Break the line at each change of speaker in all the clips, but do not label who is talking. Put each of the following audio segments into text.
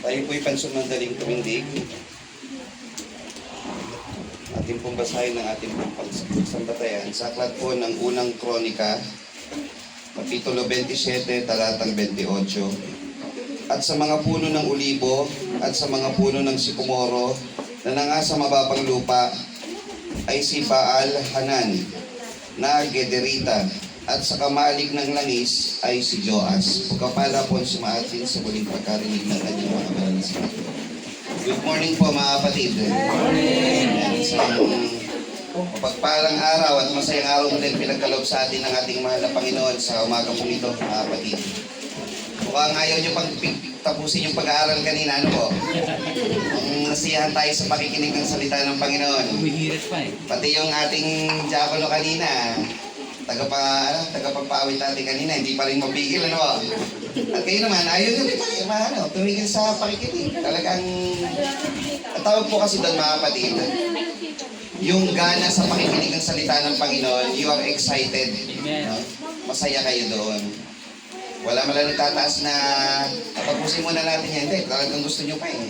Tayo po'y pansamantaling tumindig. Ating pong basahin ng ating pong pagsambatayan sa aklat po ng unang kronika, Kapitulo 27, talatang 28. At sa mga puno ng ulibo at sa mga puno ng sikomoro na nanga sa mababang lupa ay si Baal Hanan na Gederita, at sa kamalig ng langis ay si Joas. Pagkapala po ang sumaatin sa muling pagkarinig ng kanyang mga banal na salita. Good morning po mga kapatid. Good morning! Isang mapagpalang araw at masayang araw mo din pinagkaloob sa atin ng ating mahal na Panginoon sa umaga po ito mga kapatid. Mukhang ayaw nyo pang tapusin yung pag-aaral kanina, ano po? Nasiyahan tayo sa pakikinig ng salita ng Panginoon.
Umihirit pa eh.
Pati yung ating diakono kanina, tagapagpawit natin kanina, hindi pa rin mapigil, ano? At kayo naman, ayaw nyo rin tumigil sa pakikinig. Talagang, ang tawag po kasi doon mga kapatid, yung gana sa pakikinig ng salita ng Panginoon, you are excited.
Amen.
No? Masaya kayo doon. Wala man lang nagtataas na tapusin muna natin yan. Hindi, talagang gusto nyo pa eh.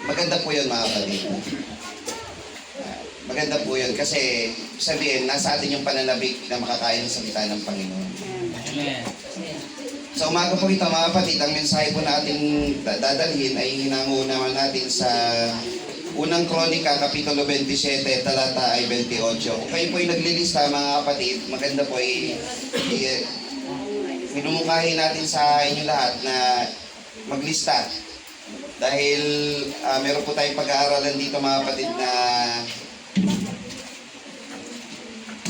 Maganda po yun mga kapatid. Maganda po yun kasi sabihin, nasa atin yung pananabik na makakaya ng salita ng Panginoon.
Amen.
Sa umaga po ito mga kapatid, ang mensahe po natin dadalhin ay hinangunaman natin sa unang kronika, Kapitulo 27, talata ay 28. Kung kayo po ay naglilista mga kapatid, maganda po ay minumungkahin natin sa inyo lahat na maglista. Dahil meron po tayong pag-aaralan dito mga kapatid na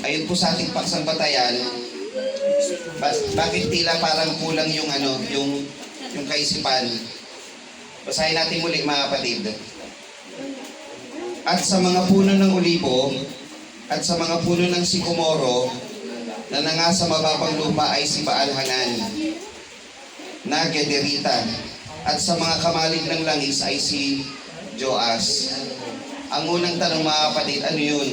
ayon po sa ating pagsambatayan, bakit tila parang kulang yung yung kaisipan. Basahin natin muli mga kapatid. At sa mga puno ng ulibo at sa mga puno ng sikomoro na nanga sa mababang lupa ay si Baal Hanan na Gederita, at sa mga kamalig ng langis ay si Joas. Ang unang tanong mga kapatid, ano yun?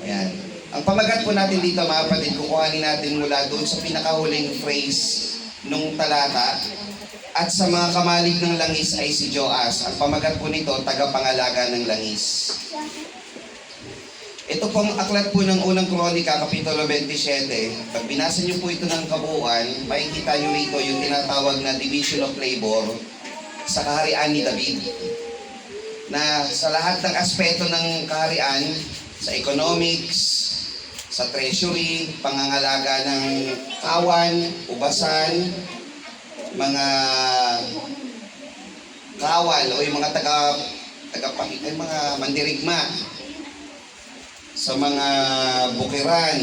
Ayan. Ang pamagat po natin dito mga kapatid, kukuhanin natin mula doon sa pinakahuling phrase nung talata. At sa mga kamalig ng langis ay si Joas. Ang pamagat po nito, tagapangalaga ng langis. Ito pong aklat po ng unang kronika, Kapitulo 27. Pag binasa niyo po ito ng kabuuan, makikita niyo rito yung tinatawag na division of labor sa kaharian ni David. Na sa lahat ng aspeto ng kaharian, sa economics, sa treasury, pangangalaga ng kawan, ubasan, mga kawal o yung mga mga mandirigma, sa mga bukiran,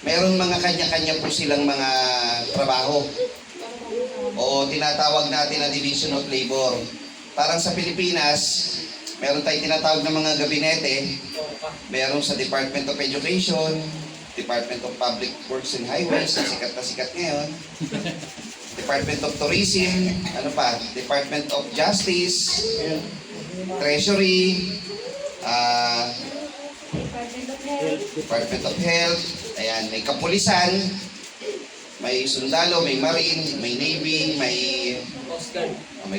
meron mga kanya-kanya po silang mga trabaho o tinatawag natin na division of labor. Parang sa Pilipinas, meron tayong tinatawag na mga gabinete. Meron sa Department of Education, Department of Public Works and Highways, na sikat ngayon. Department of Tourism, Department of Justice, Treasury, Department of Health, ayan, may kapulisan, may sundalo, may marine, may navy, may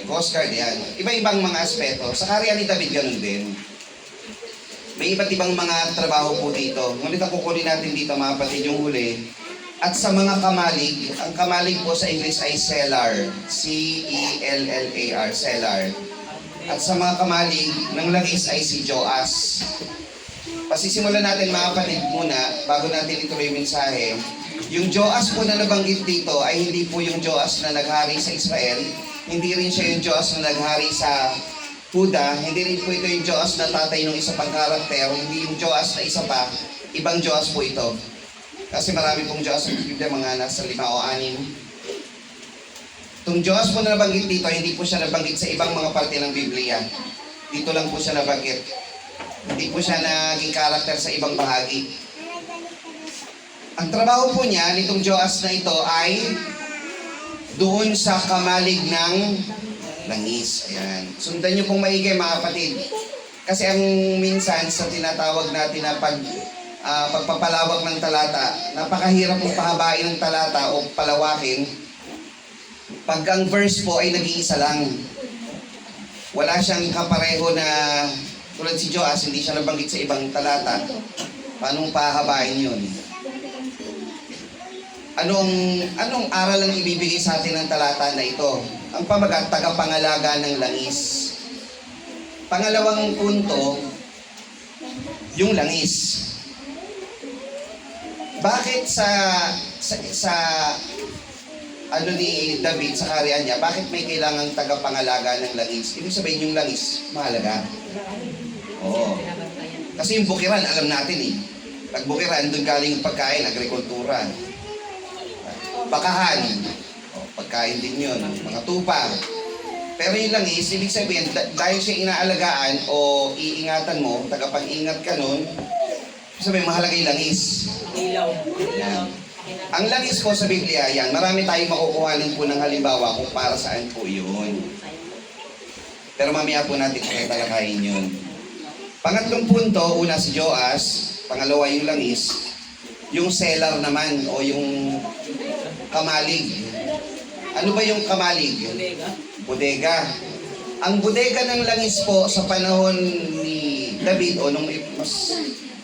Coast Guard, ayan. Iba-ibang mga aspeto. Sa kaharian ni David, ganun din. May iba't ibang mga trabaho po dito. Ngunit ang kukunin natin dito mga kapatid yung huli. At sa mga kamalig, ang kamalig po sa English ay cellar. C-E-L-L-A-R, cellar. At sa mga kamalig ng langis ay si Joas. Pasisimulan natin mga kapatid muna, bago natin ituloy yung mensahe. Yung Joas po na nabanggit dito ay hindi po yung Joas na naghari sa Israel. Hindi rin siya yung Joas na naghari sa Huda. Hindi rin po ito yung Joas na tatay ng isa pang karakter. Hindi yung Joas na isa pa. Ibang Joas po ito. Kasi marami pong Joas sa Biblia, mga nasa 5 o 6. Itong Joas po na nabanggit dito, hindi po siya nabanggit sa ibang mga parte ng Biblia. Dito lang po siya nabanggit. Hindi po siya naging karakter sa ibang bahagi. Ang trabaho po niya, nitong Joas na ito ay doon sa kamalig ng langis. Ayan. Sundan niyo pong maigay mga kapatid. Kasi ang minsan sa tinatawag natin na pagpapalawak ng talata, napakahirap pong pahabain ng talata o palawakin Pag ang verse po ay nag-iisa lang, wala siyang kapareho na, tulad si Joas, hindi siya nabanggit sa ibang talata. Paano pahabain yun? Anong aral ang ibibigay sa atin ng talata na ito? Ang pamagat, tagapangalaga ng langis. Pangalawang punto, yung langis. Bakit sa ni David sa karyaan niya, bakit may kailangang tagapangalaga ng langis? Ibig sabihin yung langis, mahalaga. Oo. Kasi yung bukiran, alam natin eh. Pagbukiran, doon galing yung pagkain, agrikultura. Bakahan, pagkain din yun. Mga tupa. Pero yung langis, ibig sabihin, dahil siya inaalagaan o iingatan mo, tagapang-ingat ka nun, sabihin, mahalaga yung langis. Yan. Ang langis po sa Biblia, yan, marami tayong makukuhanin po ng halimbawa kung para saan po yun. Pero mamaya po natin talakayin yun. Pangatlong punto, una si Joas, pangalawa yung langis, yung cellar naman o yung kamalig. Ano ba yung kamalig? Bodega. Ang bodega ng langis po sa panahon ni David o nung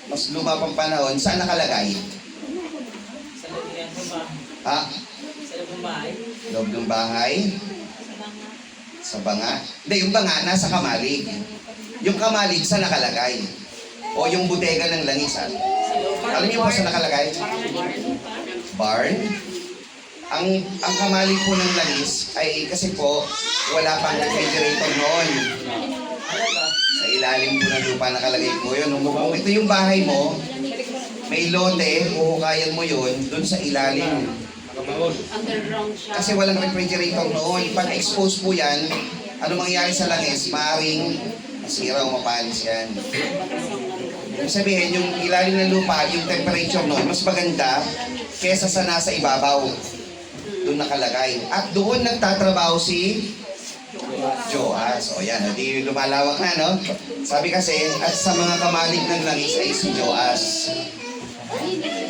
mas luma pang panahon, saan nakalagay? Ha?
Sa loob ng bahay.
Loob ng bahay? Sa banga? Hindi, yung banga nasa kamalig. Yung kamalig sa nakalagay. O yung bodega ng langis. Alam niyo po sa nakalagay? Barn. Ang kamalig po ng langis ay kasi po wala pang refrigerator noon. Sa ilalim po ng lupa nakalagay po yun. Kung ito yung bahay mo, may lote, huhukayan mo yun doon sa ilalim. Kasi walang refrigerator noon. Pag expose po yan, ano mangyayari sa langis? Maaaring masira o mapalis yan. Ibig sabihin, yung ilalim ng lupa, yung temperature noon, mas maganda kesa sa nasa ibabaw. Doon nakalagay. At doon nagtatrabaho si Joas. O yan, hindi lumalawak na, no? Sabi kasi, at sa mga kamalig ng langis ay si Joas.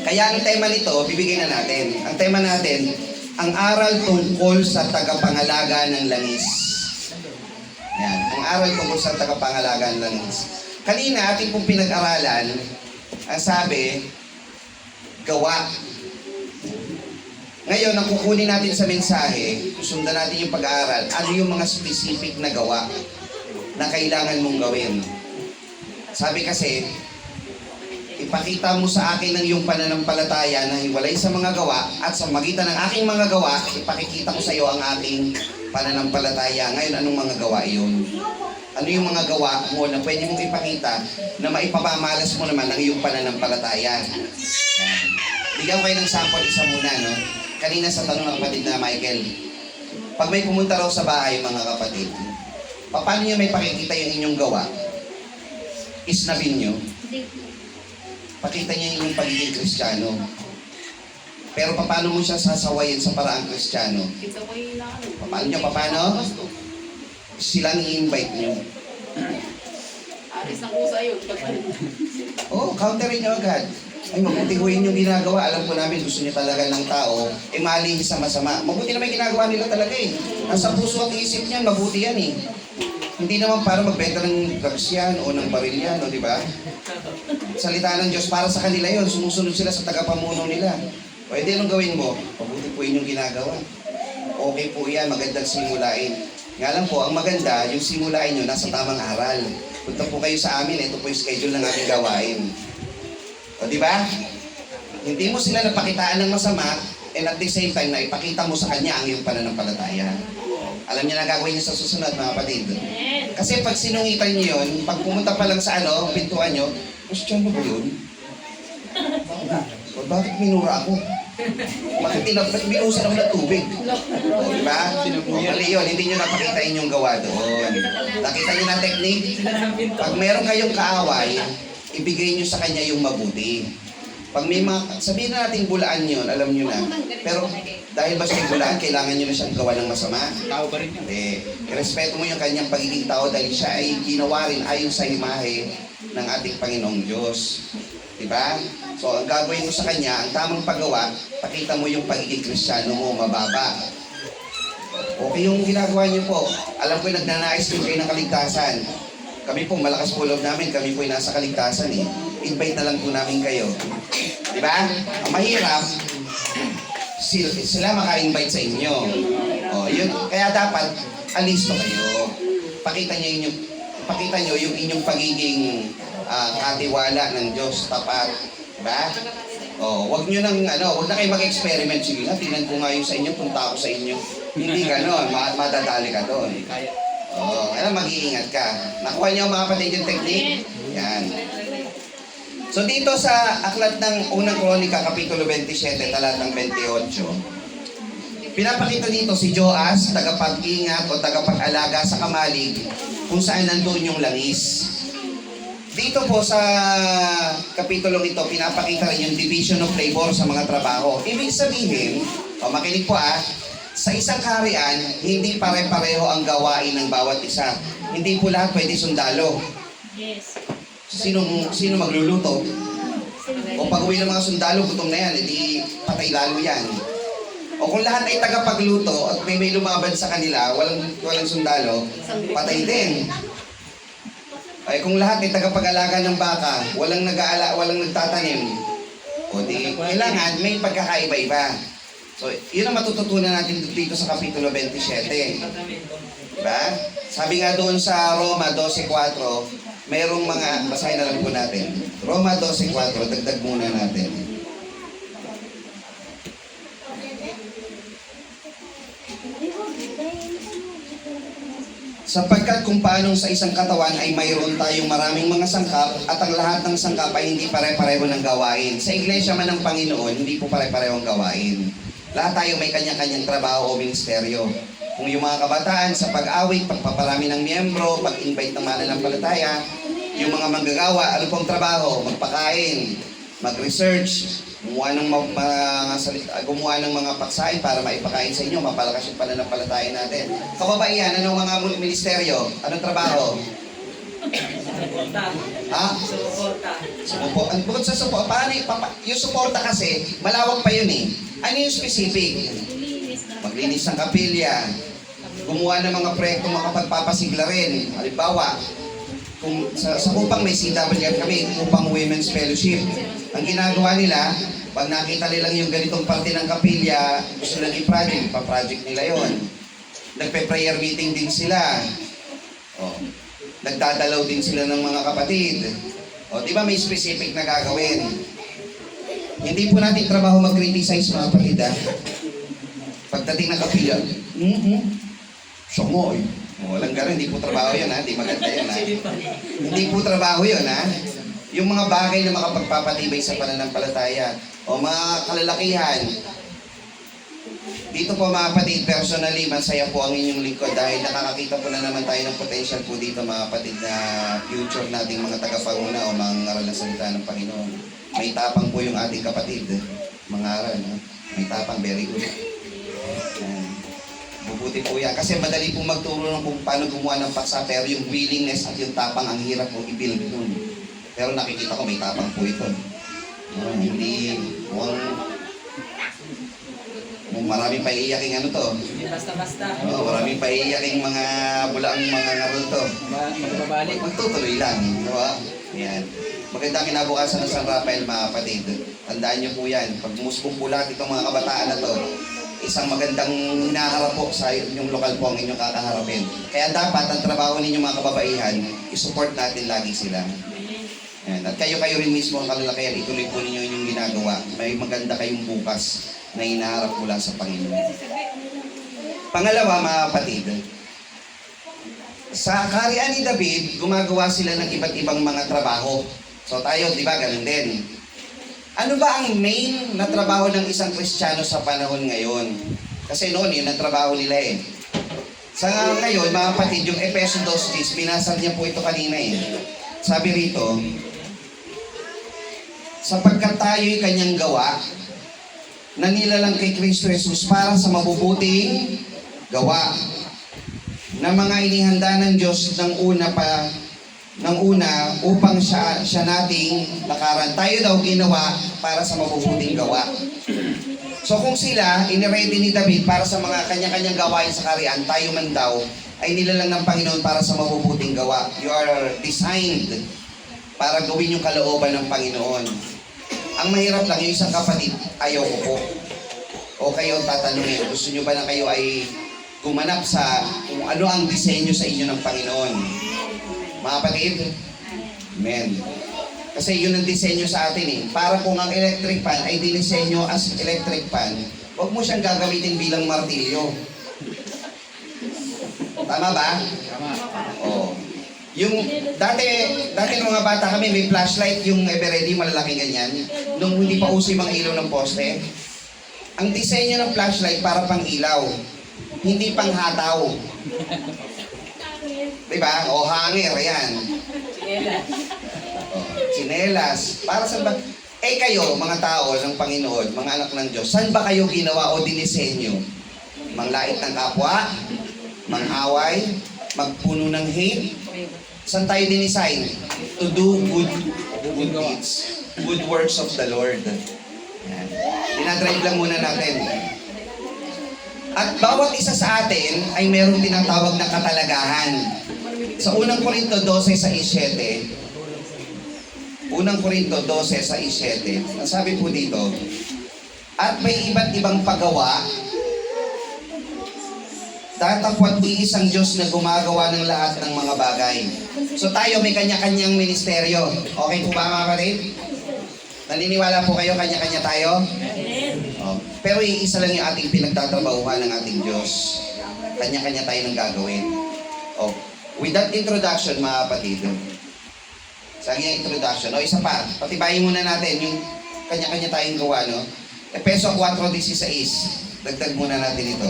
Kaya ang tema nito, bibigyan na natin. Ang tema natin, ang aral tungkol sa tagapangalaga ng langis. Yan, ang aral tungkol sa tagapangalaga ng langis. Kanina, ating pong pinag-aralan, ang sabi, gawa. Ngayon, ang kukunin natin sa mensahe, sundan natin yung pag-aaral, ano yung mga specific na gawa na kailangan mong gawin. Sabi kasi, ipakita mo sa akin ng iyong pananampalataya na hiwalay sa mga gawa at sa magitan ng aking mga gawa, ipakikita ko sa iyo ang aking pananampalataya. Ngayon, anong mga gawa iyon? Ano yung mga gawa mo na pwede mong ipakita na maipapamalas mo naman ang iyong pananampalataya? Yan. Bigyan ko kayo ng sample, isa muna, no? Kanina sa tanong ng kapatid na Michael, pag may pumunta raw sa bahay, mga kapatid, paano niya may pakikita yung inyong gawa? Isnabin niyo. Pakita niya yung pagiging Kristiyano. Pero paano mo siya sasawayin sa paraang Kristiyano? Paano niya? Paano? Silang i-invite niyo.
Aris na kusa yun.
Oo, counterin niyo agad. Ay, mabuti ko yung ginagawa. Alam ko namin, gusto niya talaga ng tao, malinis sa masama. Mabuti naman ginagawa nila talaga eh. Nasa puso at isip niyan, mabuti yan eh. Hindi naman para magbenta ng drugs yan o ng baril yan, o di ba? Salita ng Diyos para sa kanila yon, sumusunod sila sa tagapamuno nila. Pwede anong gawin mo? Mabuti po yun yung ginagawa. Okay po yan, magandang simulain. Nga lang po, ang maganda, yung simulain nyo nasa tamang aral. Punta po kayo sa amin, ito po yung schedule ng aming gawain. O di ba? Hindi mo sila napakitaan ng masama, and at the same time, na ipakita mo sa kanya ang iyong pananampalataya. Alam niya na gagawin niyo sa susunod, mga kapatid. Kasi pag sinungitan niyo yun, pag pumunta pa lang sa pintuan niyo, Christian ba yun? O bakit minura ako? Bakit binusan ako ng tubig? O diba? O mali yun, hindi niyo napakita inyong gawa doon. Nakita niyo na technique? Pag meron kayong kaaway, ibigay niyo sa kanya yung mabuti. Pag may sabihin na natin bulaan yun, alam niyo na. Pero dahil ba siya bulaan, kailangan niyo na siyang gawa ng masama?
Tao ba rin yun?
Hindi. Irespeto mo yung kanyang pagiging tao dahil siya ay ginawa rin ayon sa imahe ng ating Panginoong Diyos. Diba? So, ang gagawin mo sa kanya, ang tamang paggawa, pakita mo yung pagiging Kristiyano mo, mababa. Okay yung ginagawa niyo po. Alam ko nagnanais din kayo ng kaligtasan. Kami po, malakas po loob namin, kami po nasa kaligtasan eh. Invite na lang po namin kayo. Di ba? Ang mahirap, sila maka-invite sa inyo. O, yun. Kaya dapat, alisto kayo. Pakita nyo yung inyong pagiging katiwala ng Diyos, tapat. Diba? O, wag nyo nang, wag na kayo mag-experiment. Sige na, tingnan ko nga yung sa inyo, punta ako sa inyo. Hindi gano'n, madadali ka doon. O, mag-iingat ka. Nakuha nyo mga kapatid yung technique? Yan. So dito sa aklat ng unang kronika, kapitulo 27, talatang 28, pinapakita dito si Joas, tagapag-ingat o tagapag-alaga sa kamalig, kung saan nandun yung langis. Dito po sa kapitulong ito, pinapakita rin yung division of labor sa mga trabaho. Ibig sabihin, makinig po sa isang kaharian, hindi pare-pareho ang gawain ng bawat isa. Hindi po lahat pwede sundalo.
Yes.
Sino magluluto? O pag uwi ng mga sundalo, gutom na yan, edi patay lalo yan. O kung lahat ay tagapagluto at may lumaban sa kanila, walang sundalo, patay din. Ay kung lahat ay tagapag-alaga ng baka, walang nagtatanim, o di kailangan may pagkakaiba-iba. So, yun ang matututunan natin dito sa Kapitulo 27. Diba? Sabi nga doon sa Roma 12:4, mayroong mga, basahin na lang po natin. Roma 12:4, dagdag muna natin. Sapagkat kung paanong sa isang katawan ay mayroon tayong maraming mga sangkap at ang lahat ng sangkap ay hindi pare-pareho ng gawain. Sa iglesia man ng Panginoon, hindi po pare-pareho ang gawain. Lahat tayo may kanya-kanyang trabaho o ministeryo. Kung yung mga kabataan sa pag-awit, pagpaparami ng miyembro, pag-invite ng mananampalataya, yung mga manggagawa, ano pong trabaho? Magpakain, mag-research, gumawa ng mga paksain para maipakain sa inyo, mapalakas yung pananampalataya natin. Kababaihan, anong mga ministeryo? Anong trabaho?
Suporta.
Ha?
Suporta.
Bukod sa suporta, yung suporta kasi, malawak pa yun eh. Ano yung specific? Maglinis ng kapilya, gumawa ng mga proyektong makapagpapasigla rin. Halimbawa, kung sa Kupang may CWF kami, Kupang Women's Fellowship. Ang ginagawa nila, pag nakita nilang yung ganitong parte ng kapilya, gusto lang i-project, pa-project nila yon. Nagpe-prayer meeting din sila. Nagdadalaw din sila ng mga kapatid. Di ba may specific na gagawin? Hindi po natin trabaho mag-criticize mga kapatid Pagdating ng kapilya, Songoy. Walang gano'n, hindi po trabaho yun hindi maganda yun Hindi po trabaho yun Yung mga bagay na makapagpapatibay sa pananampalataya o mga kalalakihan. Dito po mga kapatid, personally, masaya po ang inyong lingkod dahil nakakakita po na naman tayo ng potential po dito mga kapatid na future nating mga tagapanguna o mga ngaral ng salita ng Panginoon. May tapang po yung ating kapatid, mga aral. May tapang, very good. Bubuti po yan. Kasi madali po magturo ng kung paano gumawa ng paksa, pero yung willingness at yung tapang ang hirap po i-build nun. Pero nakikita ko may tapang po ito. Hindi, maraming paiiyaking to.
Hindi basta-basta.
Maraming paiiyaking mga bulaang mga ngaral to.
Magbabalik.
Magtutuloy lang. Diba? Yan. Magandang kinabukasan ng San Rafael mga kapatid. Tandaan niyo po yan. Pag musbong po lahat itong mga kabataan na to, isang magandang hinaharap po sa inyong lokal po ang inyong kakaharapin. Kaya dapat ang trabaho ninyong mga kababaihan, isupport natin lagi sila. Yan. At kayo rin mismo ang kalalakihan, ituloy po ninyo inyong ginagawa. May maganda kayong bukas na hinaharap mula sa Panginoon. Pangalawa mga kapatid, sa kaharian ni David, gumagawa sila ng iba't ibang mga trabaho. So tayo, di ba, ganun din. Ano ba ang main na trabaho ng isang Kristiyano sa panahon ngayon? Kasi noon, yun ang trabaho nila Sa ngayon, mga kapatid, yung Efeso 2:10, binasa niya po ito kanina Sabi rito, sapagkat tayo'y kanyang gawa, na nilalang kay Kristo Jesus para sa mabubuting gawa, na mga inihanda ng Diyos ng una upang siya nating lakaran. Tayo daw ginawa para sa mabubuting gawa. So kung sila, iniready ni David para sa mga kanya-kanyang gawain sa kaharian, tayo man daw, ay nilalang ng Panginoon para sa mabubuting gawa. You are designed para gawin yung kalooban ng Panginoon. Ang mahirap lang, yung isang kapatid, ayaw ko po. O kayo tatanungin, gusto nyo ba na kayo ay gumanap sa kung ano ang disenyo sa inyo ng Panginoon? Mga kapatid? Amen. Kasi yun ang disenyo sa atin eh. Para kung ang electric fan ay dinisenyo as electric fan, huwag mo siyang gagamitin bilang martilyo. Tama ba?
Tama.
Oo. Yung dati ng mga bata kami, may flashlight yung Everready, malalaking ganyan. Nung hindi pa uso yung mga ilaw ng poste. Ang disenyo ng flashlight para pang ilaw, hindi pang hataw. Diba? O hanger, yan. Sinelas. Para saan ba? Eh kayo, mga tao ng Panginoon, mga anak ng Diyos, saan ba kayo ginawa o dinisenyo? Manglait ng kapwa? Mangaway? Magpuno ng hate? Saan tayo dinisign? To do good deeds. Good works of the Lord. Yan. Dinadrive lang muna natin. At bawat isa sa atin ay mayroong tinatawag na katalagahan. Sa unang Korinto 12:7, unang Korinto 12:7, ang sabi po dito, at may iba't ibang paggawa, tatapwat iisang Diyos na gumagawa ng lahat ng mga bagay. So tayo may kanya-kanyang ministeryo. Okay po ba mga kapatid? Naniniwala po kayo, kanya-kanya tayo? Oh. Pero iisa lang yung ating pinagtatrabahuhan ng ating Diyos. Kanya-kanya tayo ng gagawin. Oh. With that introduction, mga kapatid, sa aking introduction, o isa pa, patibayin muna natin yung kanya-kanya tayong gawa, no? Efeso 4:16, dagdag muna natin ito.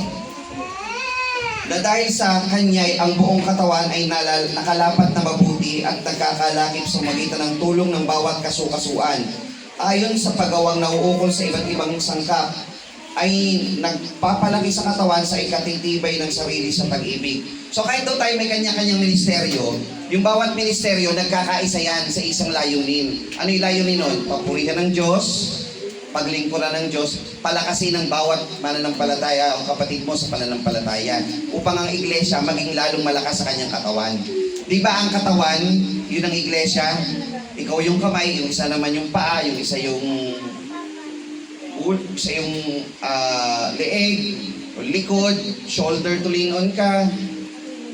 Na dahil sa Kanya'y ang buong katawan ay nakalapat na mabuti at nagkakalakip sa magitan ng tulong ng bawat kasukasuan. Ayon sa paggawang nauukol sa iba't ibang sangkap, ay nagpapalaki sa katawan sa ikatitibay ng sarili sa pag-ibig. So kahit daw tayo may kanya-kanyang ministeryo, yung bawat ministeryo nagkakaisa yan sa isang layunin. Ano yung layunin nun? Papurihan ng Diyos, paglingkuran ng Diyos, palakasin ng bawat mananampalataya o kapatid mo sa pananampalataya upang ang iglesia maging lalong malakas sa kanyang katawan. Di ba ang katawan, yun ang iglesia? Ikaw yung kamay, yung isa naman yung paa, yung isa yung leeg, likod, shoulder to lean on ka.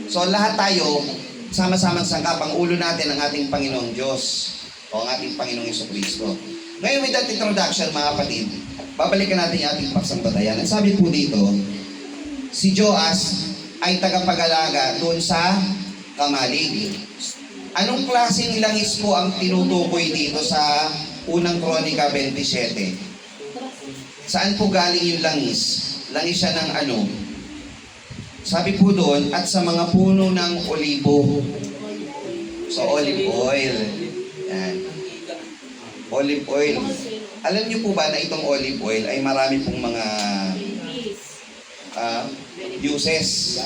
So lahat tayo, sama-sama sangkap, ang ulo natin ang ating Panginoong Diyos o ang ating Panginoong Jesucristo. Ngayon with that introduction, mga kapatid, babalikan natin yung ating pagsambatayan. Ang sabi po dito, si Joas ay tagapag-alaga doon sa kamalig. Anong klaseng langis po ang tinutukoy dito sa unang Kronika 27? Saan po galing yung langis? Langis siya ng ano? Sabi po doon, at sa mga puno ng olibo. So olive oil. Yan. Olive oil. Alam niyo po ba na itong olive oil ay marami pong mga uses,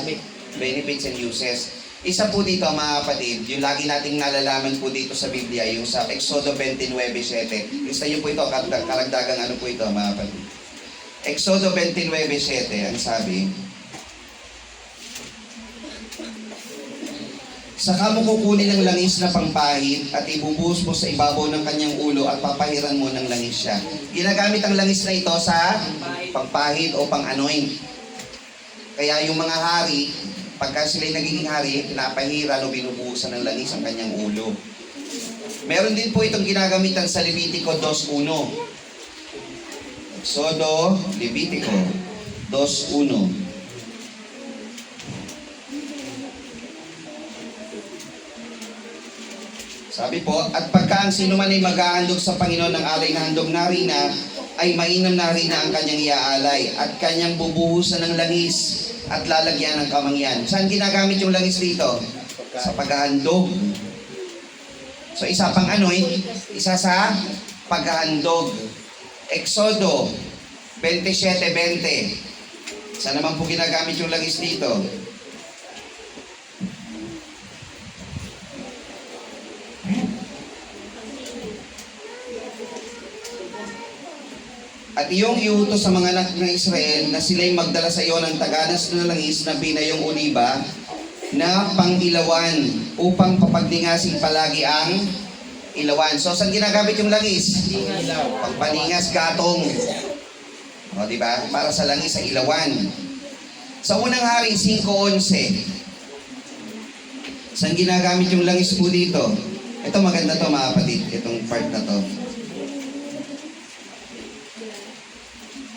benefits and uses. Isa po dito mga kapatid, yung lagi nating nalalaman po dito sa Biblia, yung sa Exodo 29:7. Lista niyo po ito, karagdagang ano po ito mga kapatid. Exodo 29:7, ang sabi, saka mo kukunin ng langis na pangpahid at ibubuhos mo sa ibabaw ng kanyang ulo at papahiran mo ng langis siya. Ginagamit ang langis na ito sa pangpahid o pang-anoint. Kaya yung mga hari, pagka sila'y nagiging hari, pinapahiran o binubuhusan ng langis ang kanyang ulo. Meron din po itong ginagamitan sa Levitico 2:1. Exodo, Levitico 2:1. Sabi po, at pagka ang sino man ay maghahandog sa Panginoon ng alay na handog na harina, ay mainam na harina ang kanyang iaalay at kanyang bubuhusan ng langis at lalagyan ng kamangyan. Saan ginagamit yung langis dito? Sa paghahandog. So isa pang anoint, isa sa paghahandog. Exodo 27:20. Saan naman po ginagamit yung langis dito? At iyong iutos sa mga anak ng Israel na sila'y magdala sa iyo ng taganas na langis na binayong oliba na pangilawan upang papagningasin palagi ang ilawan. So, saan ginagamit yung langis? Pagpaningas, gatong. O, di ba? Para sa langis sa ilawan. Sa unang hari, 5:11. Saan ginagamit yung langis po dito? Ito maganda to mga kapatid, itong part na to.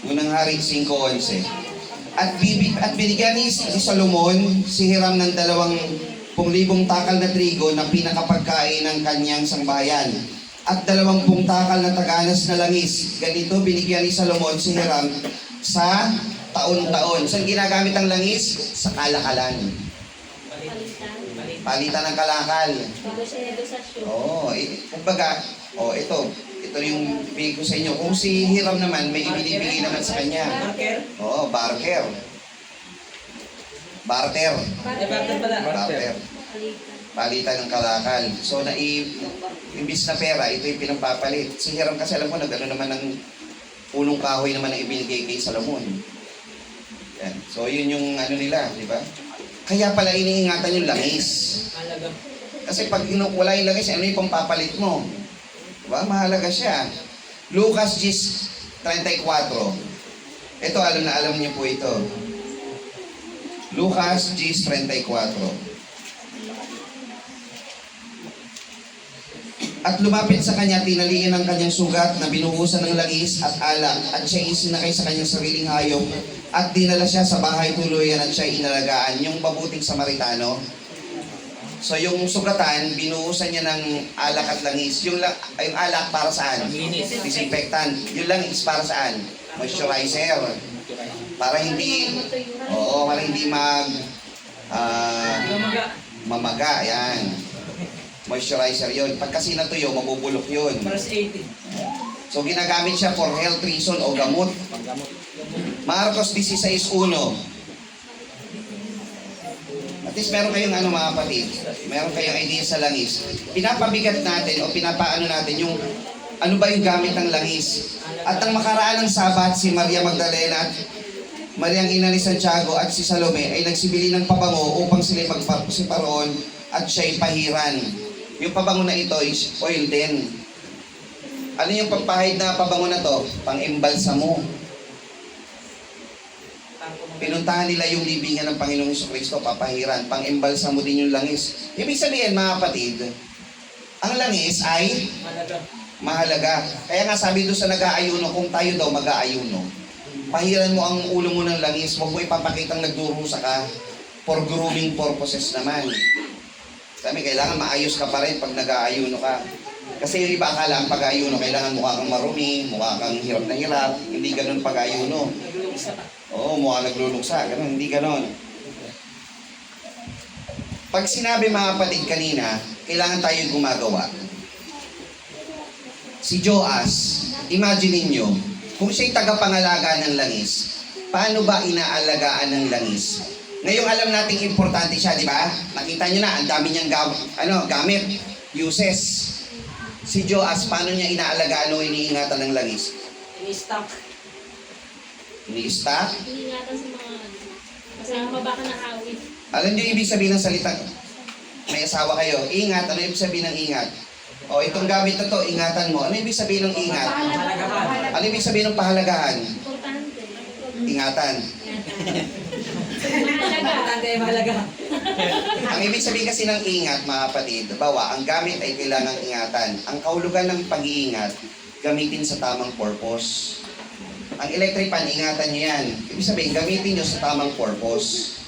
Unang hari, 5:11. At binigyan ni Solomon si Hiram ng 20,000 takal na trigo na pinakapagkain ng kanyang sangbahayan. At 20 takal na taganas na langis. Ganito binigyan ni Solomon si Hiram sa taon-taon. Saan ginagamit ang langis? Sa kalakalan. Palitan ng kalakal. Oo, kumbaga, ito yung bigay ko sa inyo. Kung si Hiram naman, may ibinibigay naman sa kanya.
Marker?
Oo, barker. Barter.
Barter pala.
Barter. Palitan ng kalakal. So, imbis na pera, ito yung pinapapalit. Si Hiram kasi alam mo na gano'n naman ng punong kahoy naman ang ibinigay kay Solomon. Yan. So, yun yung ano nila, di ba? Kaya pala iniingatan yung langis.
Halaga.
Kasi pag wala yung langis, ano yung pampapalit mo? Diba? Mahalaga siya. Lucas 10:34. Ito, alam niyo po ito. Lucas 10:34. At lumapit sa kanya, tinaliin ang kanyang sugat na binuhusan ng langis at alak, at siya isinakay sa kanyang sariling hayop, at dinala siya sa bahay tuluyan at siya inalagaan. Yung mabuting Samaritano. So yung sugatan, binuhusan niya ng alak at langis. Yung alak para saan? Disinfectant. Yung langis para saan? Moisturizer. Para hindi, para hindi
Lumaga.
mamaga. Yan. Moisturizer yun. Pag kasi natuyo, mabubulok yun.
Para sa 80.
So ginagamit siya for health reason o gamot.
Panggamot.
Marcos 16:1. At least meron kayong mga kapatid, meron kayong idea sa langis. Pinapabigat natin o pinapaano natin yung ano ba yung gamit ng langis. At ang makaraan ng Sabat, si Maria Magdalena at Mariang ina ni Santiago at si Salome ay nagsibili ng pabango upang sila magsiparoon at siya'y pahiran. Yung pabango na ito is oil din. Ano yung pagpahid na pabango na to? Pang-imbalsamo. Pinuntahan nila yung libingan ng Panginoong Jesucristo, papahiran, pang-imbalsamo din yung langis. Ibig sabihin, mga kapatid, ang langis ay
Halaga.
mahalaga. Kaya nga sabi doon sa nag-aayuno, kung tayo daw mag-aayuno, pahiran mo ang ulo mo ng langis, huwag mo ipapakitang nagdurusa ka for grooming purposes naman. Sabi, kailangan maayos ka pa rin pag nag-aayuno ka. Kasi yung iba akala ang pag-aayuno, kailangan mukha kang marumi, mukha kang hirap na hirap, hindi ganun pag-aayuno.
Nagluluksa ka.
Oo, mukha nagluluksa. Ganun, hindi ganun. Pag sinabi mga kapatid kanina, kailangan tayo gumagawa. Si Joas, imagine niyo, kung siya'y tagapangalaga ng langis, paano ba inaalagaan ng langis? Ngayong alam nating importante siya, di ba? Nakita niyo na, ang dami niyang gamit, uses. Si Joas, paano niya inaalagaan o iniingatan ng langis?
Ini-stock.
Ini-stock?
Ingatan sa mga kasama baka nakawit.
Alam niyo ibig sabihin ng salita? May asawa kayo, ingat. Ano ibig sabihin ng ingat? O, itong gamit na to, ingatan mo. Ano ibig sabihin ng ingat?
Pahalagahan.
Ano ibig sabihin ng pahalagahan?
Importante.
Ingatan.
Mahalaga.
Importante ay mahalaga.
Ang ibig sabihin kasi ng ingat, mga kapatid, bawa, ang gamit ay kailangang ingatan. Ang kahulugan ng pag-iingat, gamitin sa tamang purpose. Ang electric fan, ingatan nyo yan. Ibig sabihin, gamitin nyo sa tamang purpose.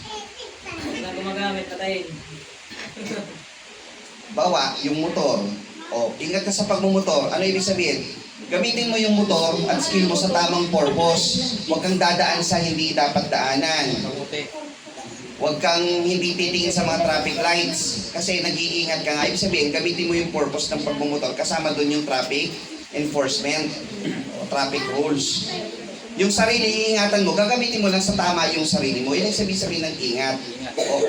Huwag na gumagamit, patayin.
Bawa, yung motor. O, ingat ka sa pagmumotor. Ano ibig sabihin? Gamitin mo yung motor at skill mo sa tamang purpose. Huwag kang dadaan sa hindi dapat daanan. Huwag kang hindi titingin sa mga traffic lights. Kasi nag-iingat ka nga. Ibig sabihin, gamitin mo yung purpose ng pagmumotor. Kasama doon yung traffic enforcement o traffic rules. Yung sarili, iingatan mo, gagamitin mo lang sa tama yung sarili mo. Yan ang sabihin ng ingat. O,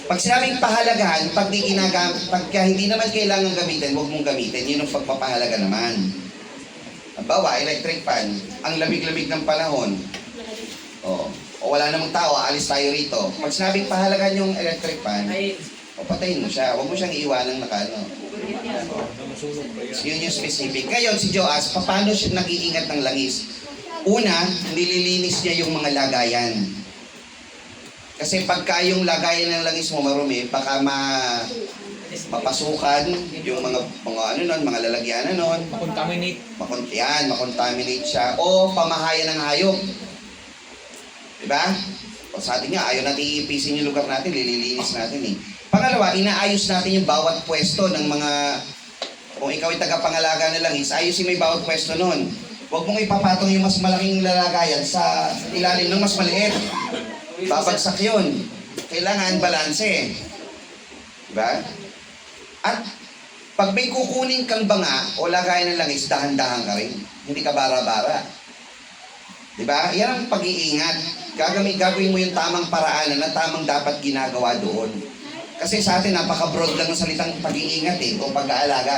pag sinabing pahalagahan, pag hindi naman kailangan gamitin, huwag mong gamitin. Yun ang pagpapahalaga naman. Halimbawa, electric fan, ang lamig-lamig ng panahon, o wala namang tao, alis tayo rito. Pag sinabing pahalagan yung electric fan,
Ay,
o patayin mo siya, huwag mo siyang iiwanan nakano. Yun yung specific. Ngayon, si Joas, paano siya nag-iingat ng langis? Una, nililinis niya yung mga lagayan. Kasi pagka yung lagayan ng langis mo marumi, baka mapasukan yung mga ano nun, mga lalagyanan nun.
Contaminate.
Makontaminate siya. O pamahayan ng hayop. Diba? O sa atin nga, ayaw natin iipisin yung lugar natin, lililinis natin eh. Pangalawa, inaayos natin yung bawat pwesto ng mga, kung ikaw ay tagapangalaga na langis, ayusin mo yung bawat pwesto nun. Huwag mong ipapatong yung mas malaking lalagayan sa ilalim ng mas maliit. Babagsak yun. Kailangan balanse. Diba? At pag may kukunin kang banga o lagayan ng langis, dahan-dahan ka rin. Hindi ka bara-bara. Diba? Yan ang pag-iingat. Gagawin mo yung tamang paraan na tamang dapat ginagawa doon. Kasi sa atin, napaka-broad lang ng salitang pag-iingat o pag-aalaga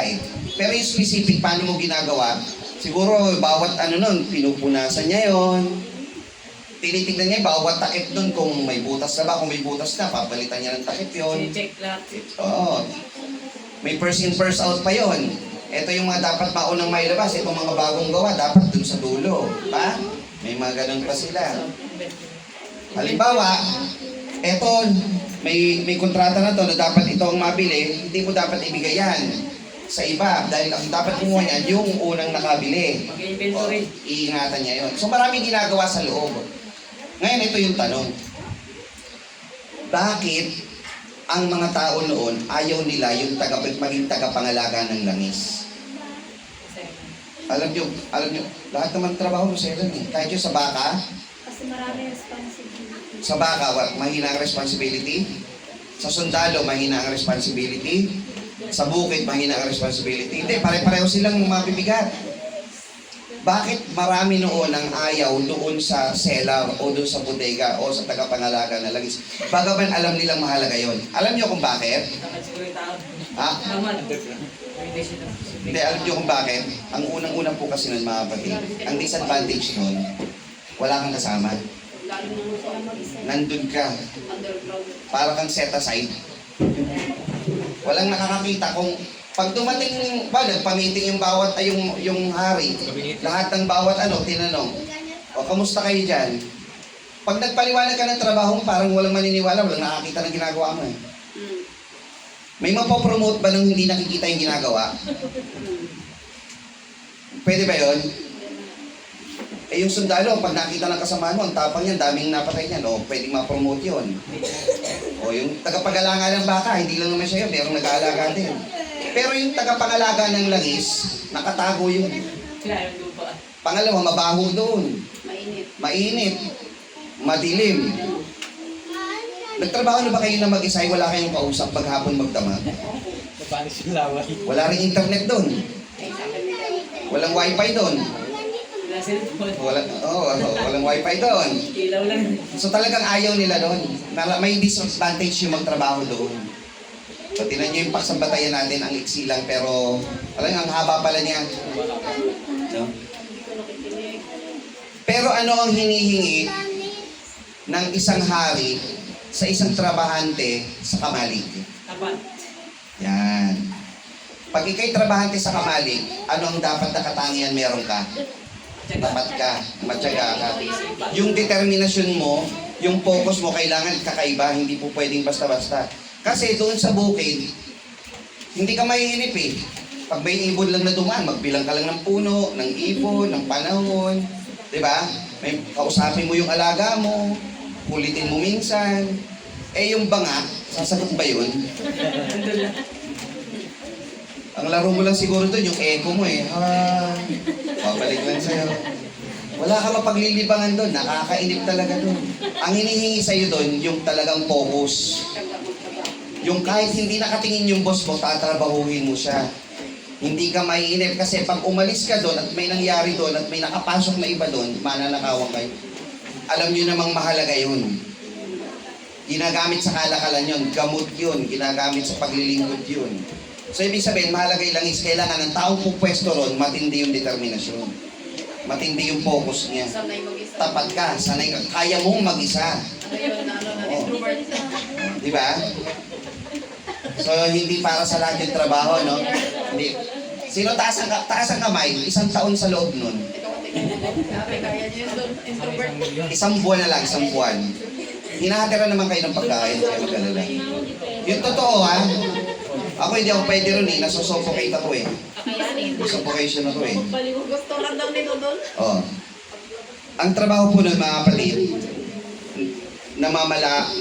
Pero yung specific, paano mo ginagawa? Siguro, bawat ano nun, pinupunasan niya yon. Tinitignan niya bawat takip nun kung may butas na ba. Kung may butas na, papalitan niya ng takip yon.
check lahat.
Oo. May first in, first out pa yon. Ito yung mga dapat maunang mailabas. Itong mga bagong gawa, dapat dun sa dulo. Pa? May mga ganun pa sila. Halimbawa, eto, may kontrata na to na dapat ito ang mabili, hindi mo dapat ibigay yan sa iba. Dahil ang dapat kumuha niyan, yung unang nakabili.
Mag-inventory.
Iingatan niya yun. So maraming ginagawa sa loob. Ngayon, ito yung tanong. Bakit ang mga tao noon ayaw nila yung maging tagapangalaga ng langis? Alam nyo, lahat naman trabaho mo sa kahit yung sa baka,
Kasi marami responsibility.
sa baka, mahina ang responsibility. Sa sundalo, mahina ang responsibility. Sa bukid, mahina ang responsibility. Hindi, pare-pareho silang mabibigat. Bakit marami noon ang ayaw doon sa cellar o doon sa bodega o sa tagapangalaga na langis? Bagaman alam nilang mahalaga yon. Alam niyo kung bakit?
Takad siguro yung tao.
Ha?
Tamad.
Hindi, alam niyo kung bakit? Ang unang-unang po kasi nun, mga kapatid, ang disadvantage nun, wala kang kasama. Nandun ka. Para kang set aside. Walang nakakakita kung pag dumating ba, nagpamiting yung bawat ay yung hari, lahat ng bawat tinanong, o kamusta kayo dyan? Pag nagpaliwanag ka ng trabaho mo, parang walang maniniwala, walang nakakita ng ginagawa mo May mapopromote ba nang hindi nakikita yung ginagawa? Pwede ba yun? Yung sundalo, pag nakita ng kasama mo, ang tapang yan, daming napatay niyan, pwedeng ma-promote yun. O yung tagapag-alaga ng baka, hindi lang naman siya yun, merong nag-aalaga din. Pero yung tagapangalaga ng langis, nakatago yung
Sila yung lupa.
pangalawa, mabaho doon. Mainit. Madilim. Nagtrabaho na ba kayo na mag-isa? Wala kayong kausap paghapon magdamag?
Napanis yung laway.
Wala rin internet doon. Walang wifi doon.
Sila cellphone.
Walang wifi doon.
Ilaw lang.
So talagang ayaw nila doon. May disadvantage yung magtrabaho doon. So tinan nyo yung pagsambatayan natin, ang iksi lang, pero ang haba pala niya. No? Pero ano ang hinihingi ng isang hari sa isang trabahante sa kamalig?
Tapat.
Yan. Pag ikay trabahante sa kamalig, ano ang dapat na katangian meron ka? Tapat ka, matyaga ka. Yung determinasyon mo, yung focus mo, kailangan kakaiba, hindi po pwedeng basta-basta. Kasi doon sa bukid, hindi ka maiinip Pag may ibon lang na dumaan, magbilang ka lang ng puno, ng ibon, ng panahon. Diba? May kausapin mo yung alaga mo, kulitin mo minsan. Yung banga, sasagot ba yun? Ang laro mo lang siguro doon, yung echo mo babalik lang sa'yo. Wala ka mapaglilibangan doon, nakakainip talaga doon. Ang hinihingi sa'yo doon, yung talagang focus. Yung kahit hindi nakatingin yung boss mo, tatrabahuhin mo siya. Hindi ka maiinip kasi pag umalis ka doon at may nangyari doon at may nakapasok na iba doon, mananakawan kayo. Alam nyo namang mahalaga yun. Ginagamit sa kalakalan yun, gamot yun, ginagamit sa paglilingkod yun. So ibig sabihin, mahalaga yung langis, kailangan ng taong pupwesto ron, matindi yung determinasyon. Matindi yung focus niya.
Sanay mag-isa.
Tapat ka, sanay ka, kaya mong mag-isa.
Ano yun, introvert.
Di ba? So, hindi para sa lahat yung trabaho, no? Hindi. Sino taas ang kamay? 1 taon sa loob nun.
Ikaw ang tingin mo. Sabi, kaya niyo yun doon, introvert.
1 buwan na lang, 1 buwan. Hinahatira naman kayo ng pagkain, kaya mag-alala. Yung totoo, ha? Ako hindi ako pwede rin eh. Nasusuffocate ako eh.
Kakayanin.
Suffocation ako eh.
Gusto lang daw nito doon.
Oh. Ang trabaho po ng mga kapatid,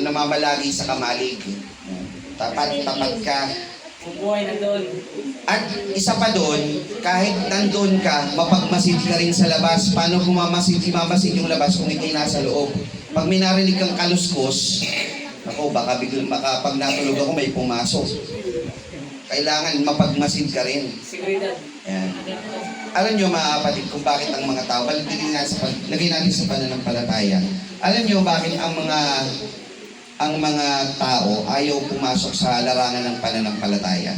namamalagi sa kamalig. Tapat ka.
Bubuhay na doon.
At isa pa doon, kahit nandun ka, mapagmasid ka rin sa labas. Paano kung mamasid yung labas kung ikay nasa loob? Pag may narinig kang kaluskos, ako, baka pag natulog ako may pumasok. Kailangan mapagmasid ka rin.
Seguridad.
Ayan. Alam nyo mga kapatid kung bakit ang mga tao, lagay natin sa pananampalataya. Alam nyo bakit ang mga tao ayaw pumasok sa larangan ng pananampalataya?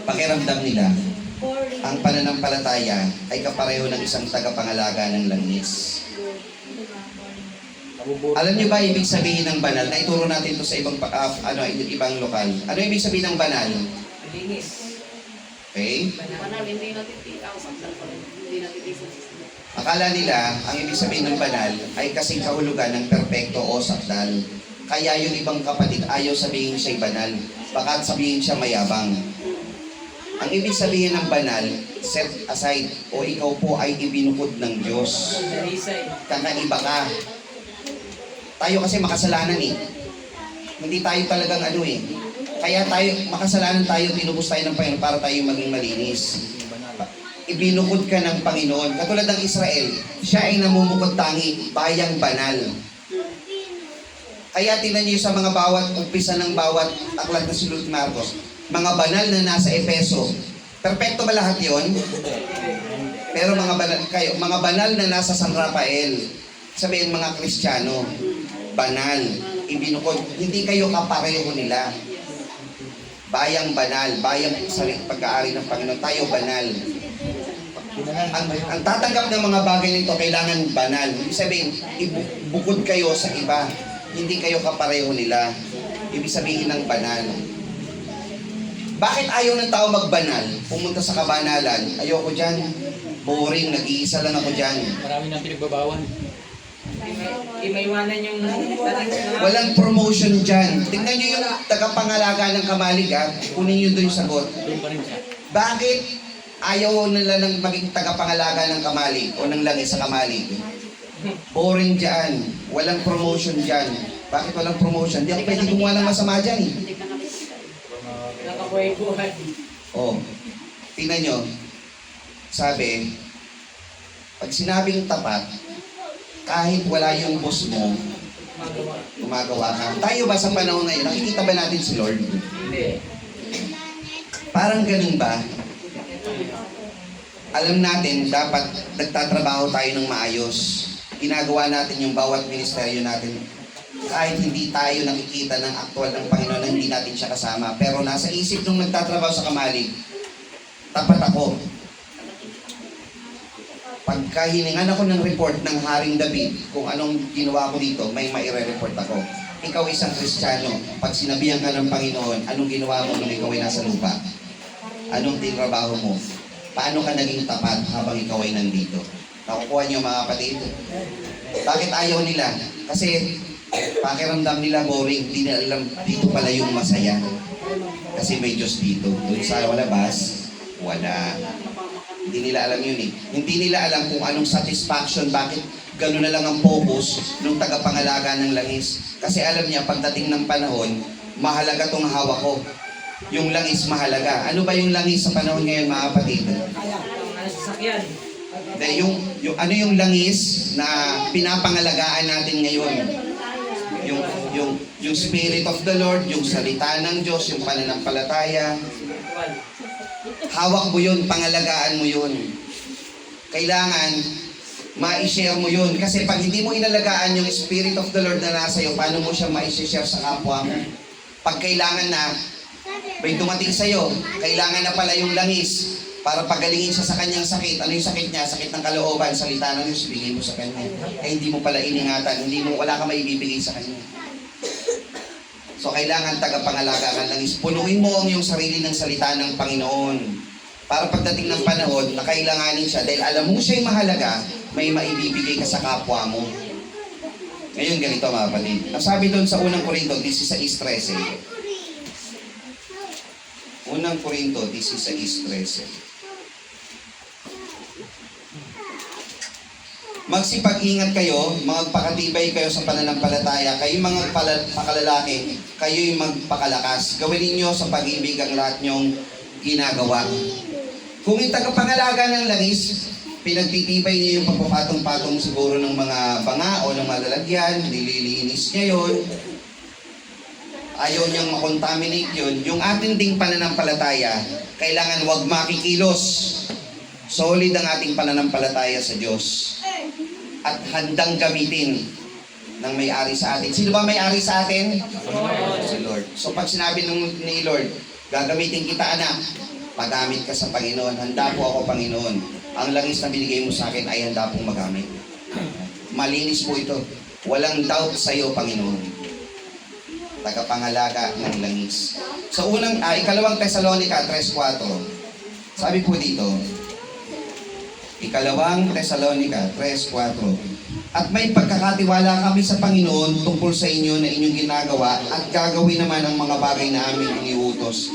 Pakiramdam nila, ang pananampalataya ay kapareho ng isang tagapangalaga ng langis. Alam nyo ba ibig sabihin ng banal? Naituro natin ito sa ibang lokal. Ano ibig sabihin ng banal?
Malinis.
Okay?
Manal, hindi natitikaw. Saksan pa rin. Hindi natitisan.
Akala nila, ang ibig sabihin ng banal ay kasing kahulugan ng perpekto o sakdal. Kaya yung ibang kapatid ayaw sabihin siya'y banal. Baka sabihin siya mayabang. Ang ibig sabihin ng banal, set aside o ikaw po ay ibinukod ng Diyos.
Darisay.
Kakaiba ka. Tayo kasi makasalanan eh. Hindi tayo talagang Kaya tayo, makasalanan tayo, tinubos tayo ng Panginoon para tayo maging malinis. Ibinukod ka ng Panginoon. Katulad ng Israel, siya ay namumukod tangi, bayang banal. Kaya tingnan niyo sa mga umpisa ng bawat aklat na sinulat ni Marcos, mga banal na nasa Epeso. Perpekto ba lahat yon? Pero mga banal na nasa San Rafael, sabihin mga Kristiyano, banal, ibinukod, hindi kayo kapareho nila. Bayang banal, bayang sa pag-aari ng Panginoon, tayo banal. Ang tatanggap ng mga bagay nito, kailangan banal. Ibig sabihin, ibukod kayo sa iba. Hindi kayo kapareho nila. Ibig sabihin ng banal. Bakit ayaw ng tao magbanal? Pumunta sa kabanalan. Ayoko dyan. Boring, nag-iisa lang ako dyan.
Marami nang pinagbabawan.
Imaiwanan yung
Walang promotion dyan. Tingnan nyo yung tagapangalaga ng kamalig ha. Kunin nyo doon yung sagot.
Doon pa rin siya.
Bakit ayaw nila ng maging tagapangalaga ng kamalig o ng langis sa kamalig? Boring dyan. Walang promotion dyan. Bakit walang promotion? Di ako pwede gumawa ng masama dyan eh.
Hindi ka nakikita.
nakabuhay-buhay.
Oh, tingnan nyo. Sabi, pag sinabing tapat, kahit wala yung boss mo,
Magawa.
gumagawa ka. Tayo ba sa panahon ngayon, nakikita ba natin si Lord?
Hindi.
Parang ganun ba? Alam natin, dapat nagtatrabaho tayo ng maayos. Ginagawa natin yung bawat ministeryo natin. Kahit hindi tayo nakikita ng aktwal ng Panginoon na hindi natin siya kasama. Pero nasa isip nung nagtatrabaho sa kamalig, tapat ako. Pagka hiningan ako ng report ng Haring David, kung anong ginawa ko dito, may maire-report ako. Ikaw isang Kristiyano, pag sinabihan ka ng Panginoon, anong ginawa mo nung ikaw ay nasa lupa? Anong tinrabaho mo? Paano ka naging tapat habang ikaw ay nandito? Nakukuha niyo mga kapatid? Bakit ayaw nila? Kasi pakiramdam nila boring, hindi nila alam dito pala yung masaya. Kasi may Diyos dito. Doon sa labas, wala. Hindi nila alam yun eh. Hindi nila alam kung anong satisfaction, bakit gano'n na lang ang focus ng tagapangalaga ng langis. Kasi alam niya, pagdating ng panahon, mahalaga tong hawak ko. Yung langis mahalaga. Ano ba yung langis sa panahon ngayon mga kapatid?
Ang sasakyan.
Ano yung langis na pinapangalagaan natin ngayon? Yung Spirit of the Lord, yung salita ng Diyos, yung pananampalataya.
Wal.
Hawak mo yun, pangalagaan mo yun. Kailangan ma-share mo yun. Kasi pag hindi mo inalagaan yung Spirit of the Lord na nasa iyo, paano mo siya ma-share sa kapwa mo? Pag kailangan na, may dumating sa iyo, kailangan na pala yung langis. para pagalingin siya sa kanyang sakit. Ano yung sakit niya? Sakit ng kalooban, salita ng Diyos, bigay mo sa kanya. Eh, hindi mo pala iningatan, wala ka maibibigay sa kanya. So, kailangan tagapangalaga ka lang is punuin mo ang iyong sarili ng salita ng Panginoon. Para pagdating ng panahon, nakailanganin siya dahil alam mo siya'y mahalaga, may maibibigay ka sa kapwa mo. Ngayon, ganito mga kapatid. Ang sabi doon sa unang Korinto, 16:13. Unang Korinto, 16:13. Magsipag-ingat kayo, magpakatibay kayo sa pananampalataya, kayo mga pakalalaki, kayo'y magpakalakas. Gawin ninyo sa pag-ibig ang lahat nyong ginagawa. Kung yung tagapangalaga ng langis, pinagtitibay niyo yung pagpapatong-patong siguro ng mga banga o ng malalagyan, nililinis niya yun, ayaw niyang makontaminate yun, yung ating ding pananampalataya, kailangan wag makikilos. Solid ang ating pananampalataya sa Diyos. At handang gamitin ng may-ari sa atin. Sino ba may-ari sa atin? Si Lord. So pag sinabi ni Lord, gagamitin kita anak, magamit ka sa Panginoon. Handa po ako, Panginoon. Ang langis na binigay mo sa akin ay handa pong magamit. Malinis po ito. Walang doubt sa iyo, Panginoon. Tagapangalaga ng langis. So ikalawang Tesalonica 3:4. Sabi po dito, ikalawang Tesalonica 3:4. At may pagkakatiwala kami sa Panginoon tungkol sa inyo na inyong ginagawa at gagawin naman ang mga bagay na aming iniutos.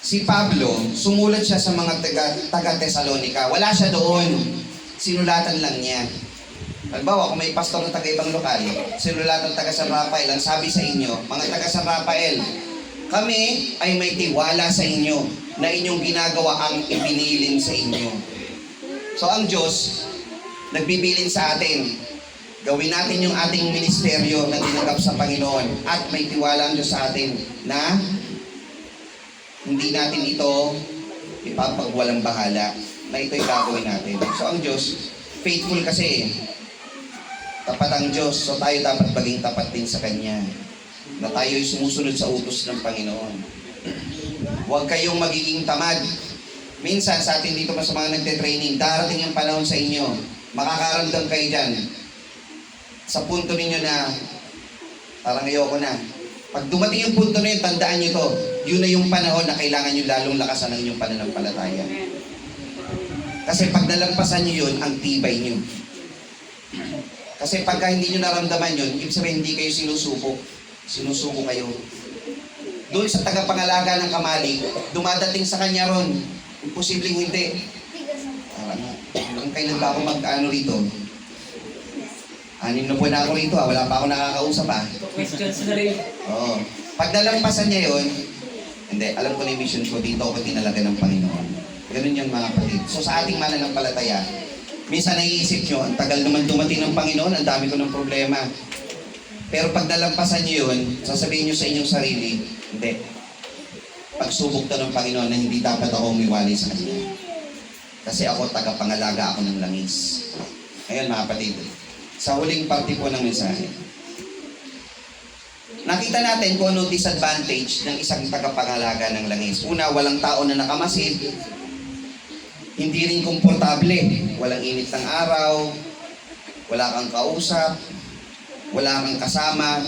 Si Pablo, sumulat siya sa mga taga-Tesalonica. Wala siya doon. Sinulatan lang niya. Halimbawa, kung may pastor na taga-ibang lokal, sinulatan taga San Rafael, ang sabi sa inyo, mga taga San Rafael, kami ay may tiwala sa inyo na inyong ginagawa ang ibinilin sa inyo. So ang Diyos, nagbibilin sa atin. Gawin natin yung ating ministeryo na tinanggap sa Panginoon. At may tiwala ang Diyos sa atin na hindi natin ito ipapagwalang bahala. Na ito'y gagawin natin. So ang Diyos, faithful kasi. Tapat ang Diyos. So tayo dapat maging tapat din sa Kanya. Na tayo'y sumusunod sa utos ng Panginoon. Huwag kayong magiging tamad. Minsan sa atin dito pa sa mga nagte-training, darating ang panahon sa inyo, makakaramdam kayo dyan. Sa punto ninyo na, parang ayoko na. Pag dumating yung punto na yun, tandaan nyo to. Yun na yung panahon na kailangan nyo lalong lakasan ang inyong pananampalataya. Kasi pag nalampasan nyo yun, ang tibay nyo. Kasi pagka hindi nyo naramdaman yun, ibig sabihin hindi kayo sinusuko. Sinusuko kayo. Doon sa tagapangalaga ng kamali, dumadating sa kanya ron. Imposibleng hindi. Kung kailan ba ako mag-ano rito? 6 na buwan na ako rito, wala pa ako nakakausap
Questions na rin.
Oo. Pag nalampasan niya yun, hindi, alam ko na yung mission ko, dito ako tinalaga ng Panginoon. Ganun yung mga kapatid. So sa ating mananampalataya, minsan naiisip nyo, ang tagal naman dumating ng Panginoon, ang dami ko ng problema. Pero pag nalampasan niyo yun, sasabihin nyo sa inyong sarili, hindi. Pagsubok to ng Panginoon na hindi dapat ako umiwalay sa Kanya. Kasi ako, tagapangalaga ako ng langis. Ngayon mga kapatid, sa huling parte po ng mensahe, nakita natin kung anong disadvantage ng isang tagapangalaga ng langis. Una, walang tao na nakamasid. Hindi rin komportable. Walang init ng araw. Wala kang kausap. Wala kang kasama.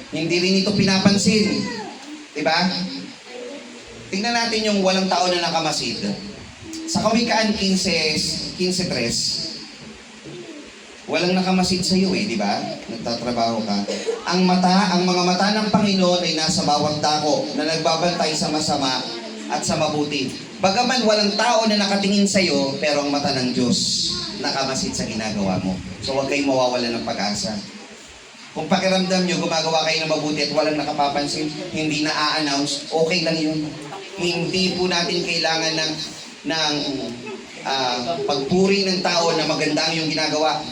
Hindi rin ito pinapansin. Diba? Tingnan natin yung walang tao na nakamasid. Sa Kawikaan 15:3, walang nakamasid sa iyo di ba? Nagtatrabaho ka. Ang mga mata ng Panginoon ay nasa bawat dako na nagbabantay sa masama at sa mabuti. Bagaman walang tao na nakatingin sa iyo, pero ang mata ng Diyos nakamasid sa ginagawa mo. So huwag kayong mawawalan ng pag-asa. Kung pakiramdam nyo, gumagawa kayo ng mabuti at walang nakapapansin, hindi na-a-announce, okay lang yun. Hindi po natin kailangan ng pagpuri ng tao na maganda ang yung ginagawa.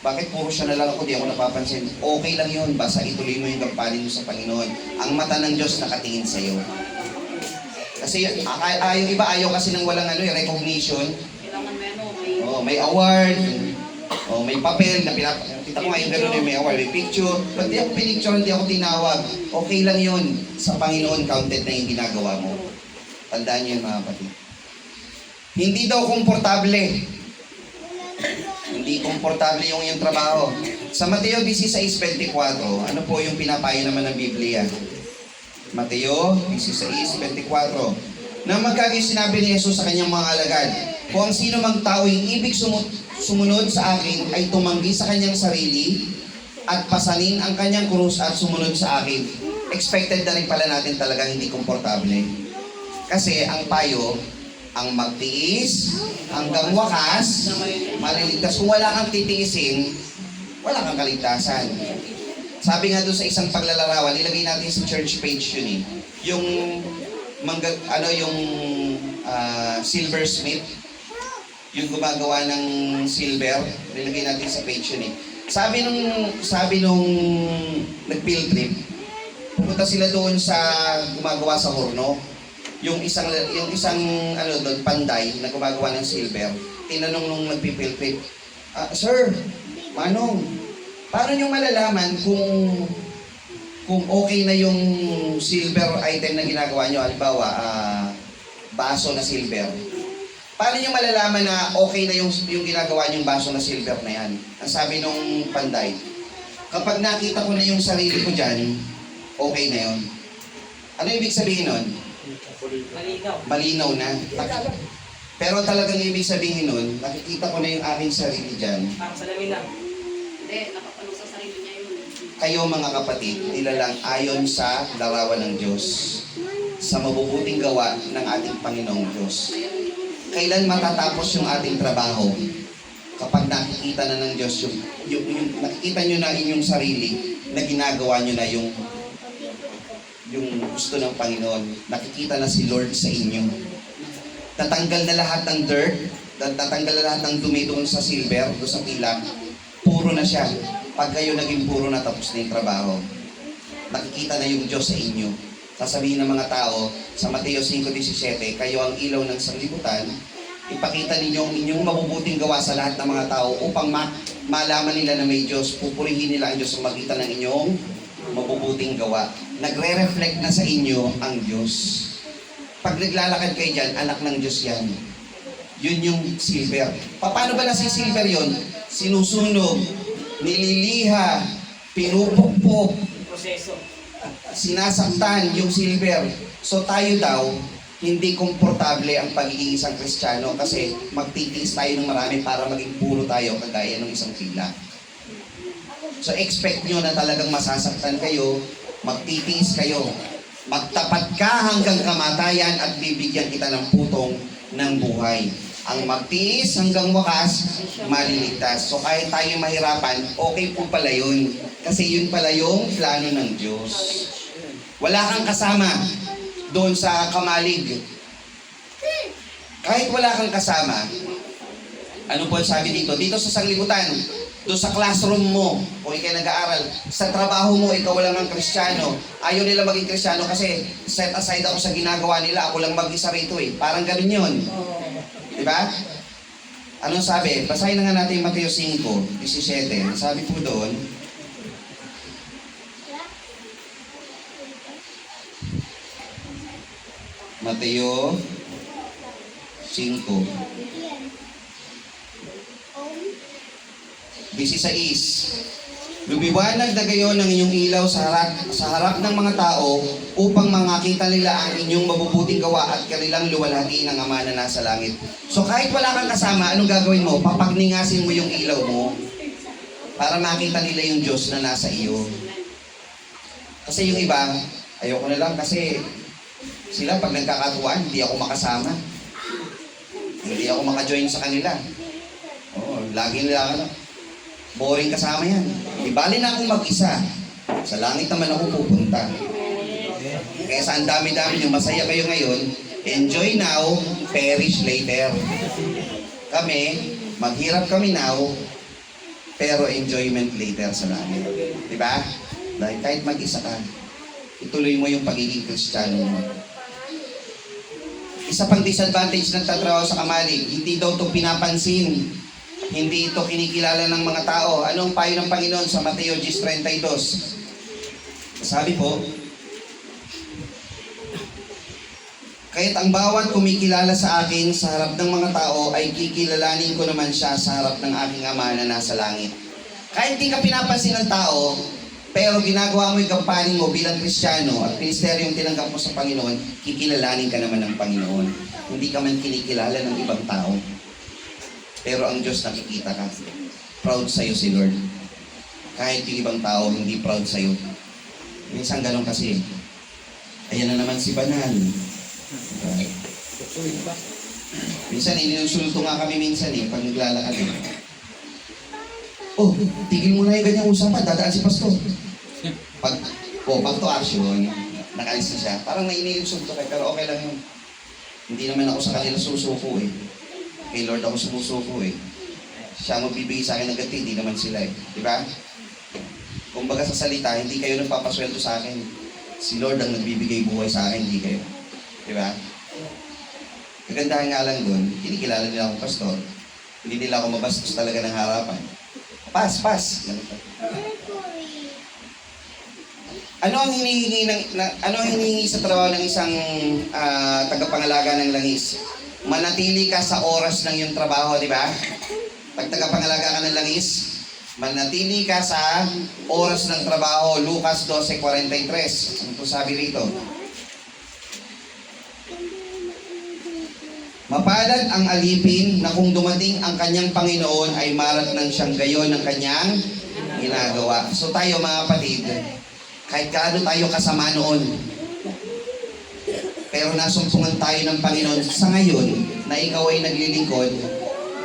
Bakit puro siya na lang ako, di ako napapansin? Okay lang yun, basta ituloy mo yung gampanin mo sa Panginoon. Ang mata ng Diyos nakatingin sa iyo. Kasi yung iba ayaw kasi ng walang recognition.
Kailangan may
May award. O may papel na kita ko ngayon gano'n yung may award, may picture. Ba't di ako pinicture, hindi ako tinawag? Okay lang yun. Sa Panginoon, counted na yung ginagawa mo. Tandaan niyo yun mga kapatid. Hindi daw komportable. Hindi komportable yung iyong trabaho. Sa Mateo 16:24, ano po yung pinapayo naman ng Biblia? Mateo 16:24. Na magkagayon sinabi ni Jesus sa kanyang mga alagad, kung ang sino mang tao yung ibig sumunod sa akin ay tumanggi sa kanyang sarili at pasanin ang kanyang krus at sumunod sa akin. Expected na rin pala natin talagang hindi komportable. Kasi ang payo, ang magtiis hanggang wakas, maliligtas. Kung wala kang titiisin, wala kang kaligtasan. Sabi nga doon sa isang paglalarawan, ilagay natin sa church page yun eh. Yung silversmith, yung gumagawa ng silver, nilagay natin sa page yun eh. Sabi nung nag-field trip, pumunta sila doon sa gumagawa sa horno. Yung isang doon, panday na gumagawa ng silver, tinanong nung nag-field trip, Sir, Manong, paano nyo malalaman kung okay na yung silver item na ginagawa nyo, halimbawa, baso na silver, paano nyo malalaman na okay na yung ginagawa nyong baso na silver na yan? Ang sabi nung panday, kapag nakita ko na yung sarili ko dyan, okay na yun. Ano ibig sabihin nun?
Malinaw.
Malinaw na. Pero talagang ibig sabihin nun, nakikita ko na yung aking sarili dyan.
Parang salamin lang.
Hindi, nakapalo sa sarili niya yun.
Kayo mga kapatid, nilalang ayon sa larawan ng Diyos, sa mabubuting gawa ng ating Panginoong Diyos. Kailan matatapos yung ating trabaho? Kapag nakikita na ng Diyos, yung nakikita nyo na inyong sarili, na ginagawa nyo na yung gusto ng Panginoon. Nakikita na si Lord sa inyo. Tatanggal na lahat ng dirt, tatanggal na lahat ng dumi doon sa silver, doon sa pilak. Puro na siya. Pag kayo naging puro na, tapos na yung trabaho. Nakikita na yung Diyos sa inyo. Sasabihin ng mga tao, sa Mateo 5:17, kayo ang ilaw ng sanglibutan, ipakita ninyo ang inyong mabubuting gawa sa lahat ng mga tao upang malaman nila na may Diyos. Pupurihin nila ang Diyos sa magitan ng inyong mabubuting gawa. Nagre-reflect na sa inyo ang Diyos. Pag naglalakad kayo dyan, anak ng Diyos yan. Yun yung silver. Paano ba nasa silver yun? Sinusunog, nililiha, pinupukpok,
Proseso.
sinasaktan yung silver. So tayo daw, hindi komportable ang pagiging isang Kristiyano kasi magtitiis tayo ng marami para maging puro tayo kagaya ng isang pila. So expect nyo na talagang masasaktan kayo, magtitiis kayo, magtapat ka hanggang kamatayan at bibigyan kita ng putong ng buhay. Ang magtiis hanggang wakas, maliligtas. So kahit tayo mahirapan, okay po pala yun. Kasi yun pala yung plano ng Diyos. Wala kang kasama doon sa kamalig. Kahit wala kang kasama, ano po sabi dito? Dito sa sanglibutan, doon sa classroom mo, kung ikay nag-aaral, sa trabaho mo, ikaw lang ang Kristiyano. Ayaw nila maging Kristiyano kasi set aside ako sa ginagawa nila, ako lang mag-isa rito eh. Parang ganun yun. Diba? Anong sabi? Basahin na nga natin Mateo 5:17. Sabi po doon, Mateo 5:16. Lumiwanag na gayon ng inyong ilaw sa harap ng mga tao upang makita nila ang inyong mabubuting gawa at kanilang luwalhati ng Ama na nasa langit. So kahit wala kang kasama, anong gagawin mo? Papagningasin mo yung ilaw mo para makita nila yung Diyos na nasa iyo. Kasi yung iba, ayoko na lang kasi sila pag nagkakatuwaan, hindi ako makasama. Hindi ako maka-join sa kanila. Oo, lagi nila boring kasama yan. Ibali na akong mag-isa. Sa langit naman ako pupunta. Kaya sa ang dami-dami nyo, masaya kayo ngayon, enjoy now, perish later. Kami, maghirap kami now, pero enjoyment later sa langit. Diba? Dahil kahit mag-isa ka, ituloy mo yung pagiging Kristiyano mo. Isa pang disadvantage ng tatrabaho sa kamalig, hindi daw ito pinapansin Hindi ito kinikilala ng mga tao. Anong payo ng Panginoon sa Mateo 10:32? Sabi po, kahit ang bawat kumikilala sa akin sa harap ng mga tao ay kikilalanin ko naman siya sa harap ng aking Ama na nasa langit. Kahit di ka pinapansin ng tao, pero ginagawa mo yung kampanin mo bilang Kristiyano at ministeryong tinanggap mo sa Panginoon, kikilalanin ka naman ng Panginoon. Hindi ka man kinikilala ng ibang tao. Pero ang Diyos nakikita ka. Proud sa'yo si Lord. Kahit yung ibang tao hindi proud sa'yo. Minsan ganun kasi. Ayan na naman si Banal. Minsan inusulto nga kami minsan pag naglalakad Oh, tigil mo na yung ganyang usapan, dadaan si Pastor. Back to action, nakalis na siya. Parang naiinsulto kayo, pero okay lang yun. Hindi naman ako sa kanila susuko Kay Lord ako sumusuko Siya ang magbibigay sa akin ng ganti, hindi naman sila Di ba? Kumbaga sa salita, hindi kayo nagpapasweldo sa akin. Si Lord ang nagbibigay buhay sa akin, hindi kayo. Di ba? Kagandahan nga lang doon, kinikilala nila akong pastor. Hindi nila ako mabastos talaga ng harapan. Pas. Ganun pa. Ano ang hinihingi sa trabaho ng isang tagapangalaga ng langis? Manatili ka sa oras ng iyong trabaho, di ba? Pag tagapangalaga ka ng langis, manatili ka sa oras ng trabaho. Lucas 12:43. Ano po sabi rito? Mapalad ang alipin na kung dumating ang kanyang Panginoon ay maratnang siyang gayon ng kanyang ginagawa. So tayo mga kapatid, kahit kaano tayo kasama noon, pero nasumpungan tayo ng Panginoon sa ngayon na ikaw ay naglilingkod,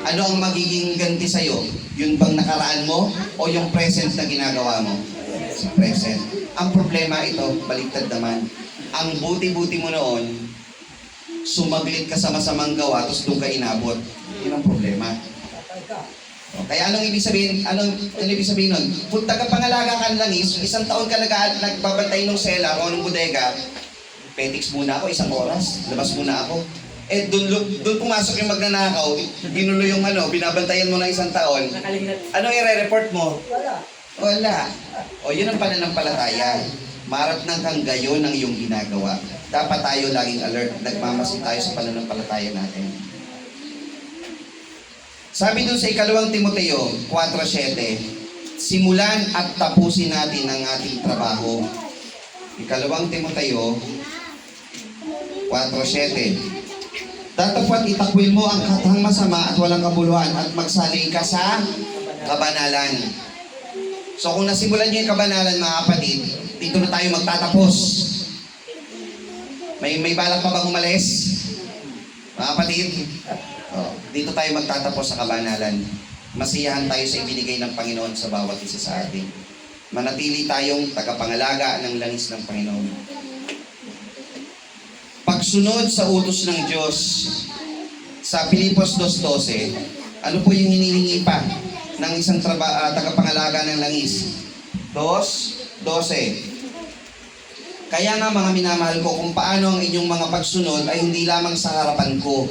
ano ang magiging ganti sa'yo? Yun bang nakaraan mo o yung present na ginagawa mo? Sa present. Ang problema ito, baliktad naman. Ang buti-buti mo noon, sumaglit ka sa masamang gawa, tapos doon ka inabot. Yun ang problema. Kaya anong ibig sabihin? Anong ibig sabihin nun? Kung tagapangalaga ka ng langis, isang taon ka nagbabantay ng cellar o ng bodega, petiks muna ako, 1 oras, labas muna ako. Doon pumasok yung magnanakaw, ginulo yung binabantayan mo ng 1 taon. Ano i-report mo? Wala. O yun ang pananampalataya. Maratnang kang gayon ng iyong ginagawa. Dapat tayo laging alert. Nagmamasid tayo sa pananampalataya natin. Sabi dun sa 2 Timoteo 4:7, simulan at tapusin natin ang ating trabaho. 2 Timoteo 4:7, datapwat itakwil mo ang katang masama at walang kabuluhan at magsanay ka sa kabanalan. So kung nasimulan niyo yung kabanalan mga kapatid, dito na tayo magtatapos. May balak pa bang umalis? Mga kapatid, dito tayo magtatapos sa kabanalan. Masiyahan tayo sa ibinigay ng Panginoon sa bawat isa sa atin. Manatili tayong tagapangalaga ng langis ng Panginoon. Pagsunod sa utos ng Diyos sa Pilipos 2:12, ano po yung hinihingi pa ng isang tagapangalaga ng langis? 2:12. Kaya nga mga minamahal ko, kung paano ang inyong mga pagsunod ay hindi lamang sa harapan ko,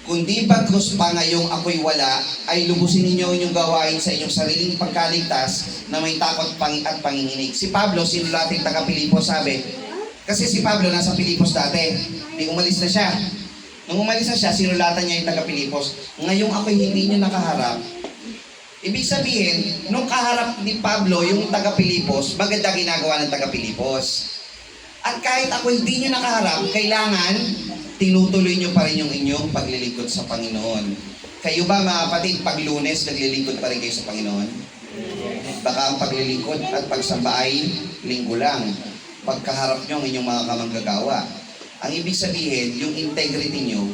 kundi bagkus pa ngayong ako'y wala, ay lubusin ninyo inyong gawain sa inyong sariling pagkaligtas na may takot at panginginig. Si Pablo, sinulating taga Pilipos, sabi, kasi si Pablo nasa Pilipos dati, di umalis na siya. Nung umalis na siya, sinulatan niya yung taga Pilipos, ngayong ako'y hindi niyo nakaharap. Ibig sabihin, nung kaharap ni Pablo yung taga Pilipos, maganda ginagawa ng taga Pilipos. At kahit ako hindi nyo nakaharap, kailangan tinutuloy nyo pa rin yung inyong paglilingkod sa Panginoon. Kayo ba mga kapatid, pag Lunes, naglilingkod pa rin kayo sa Panginoon? Baka ang paglilingkod at pagsamba ay linggo lang. Pagkaharap nyo ang inyong mga kamanggagawa. Ang ibig sabihin, yung integrity nyo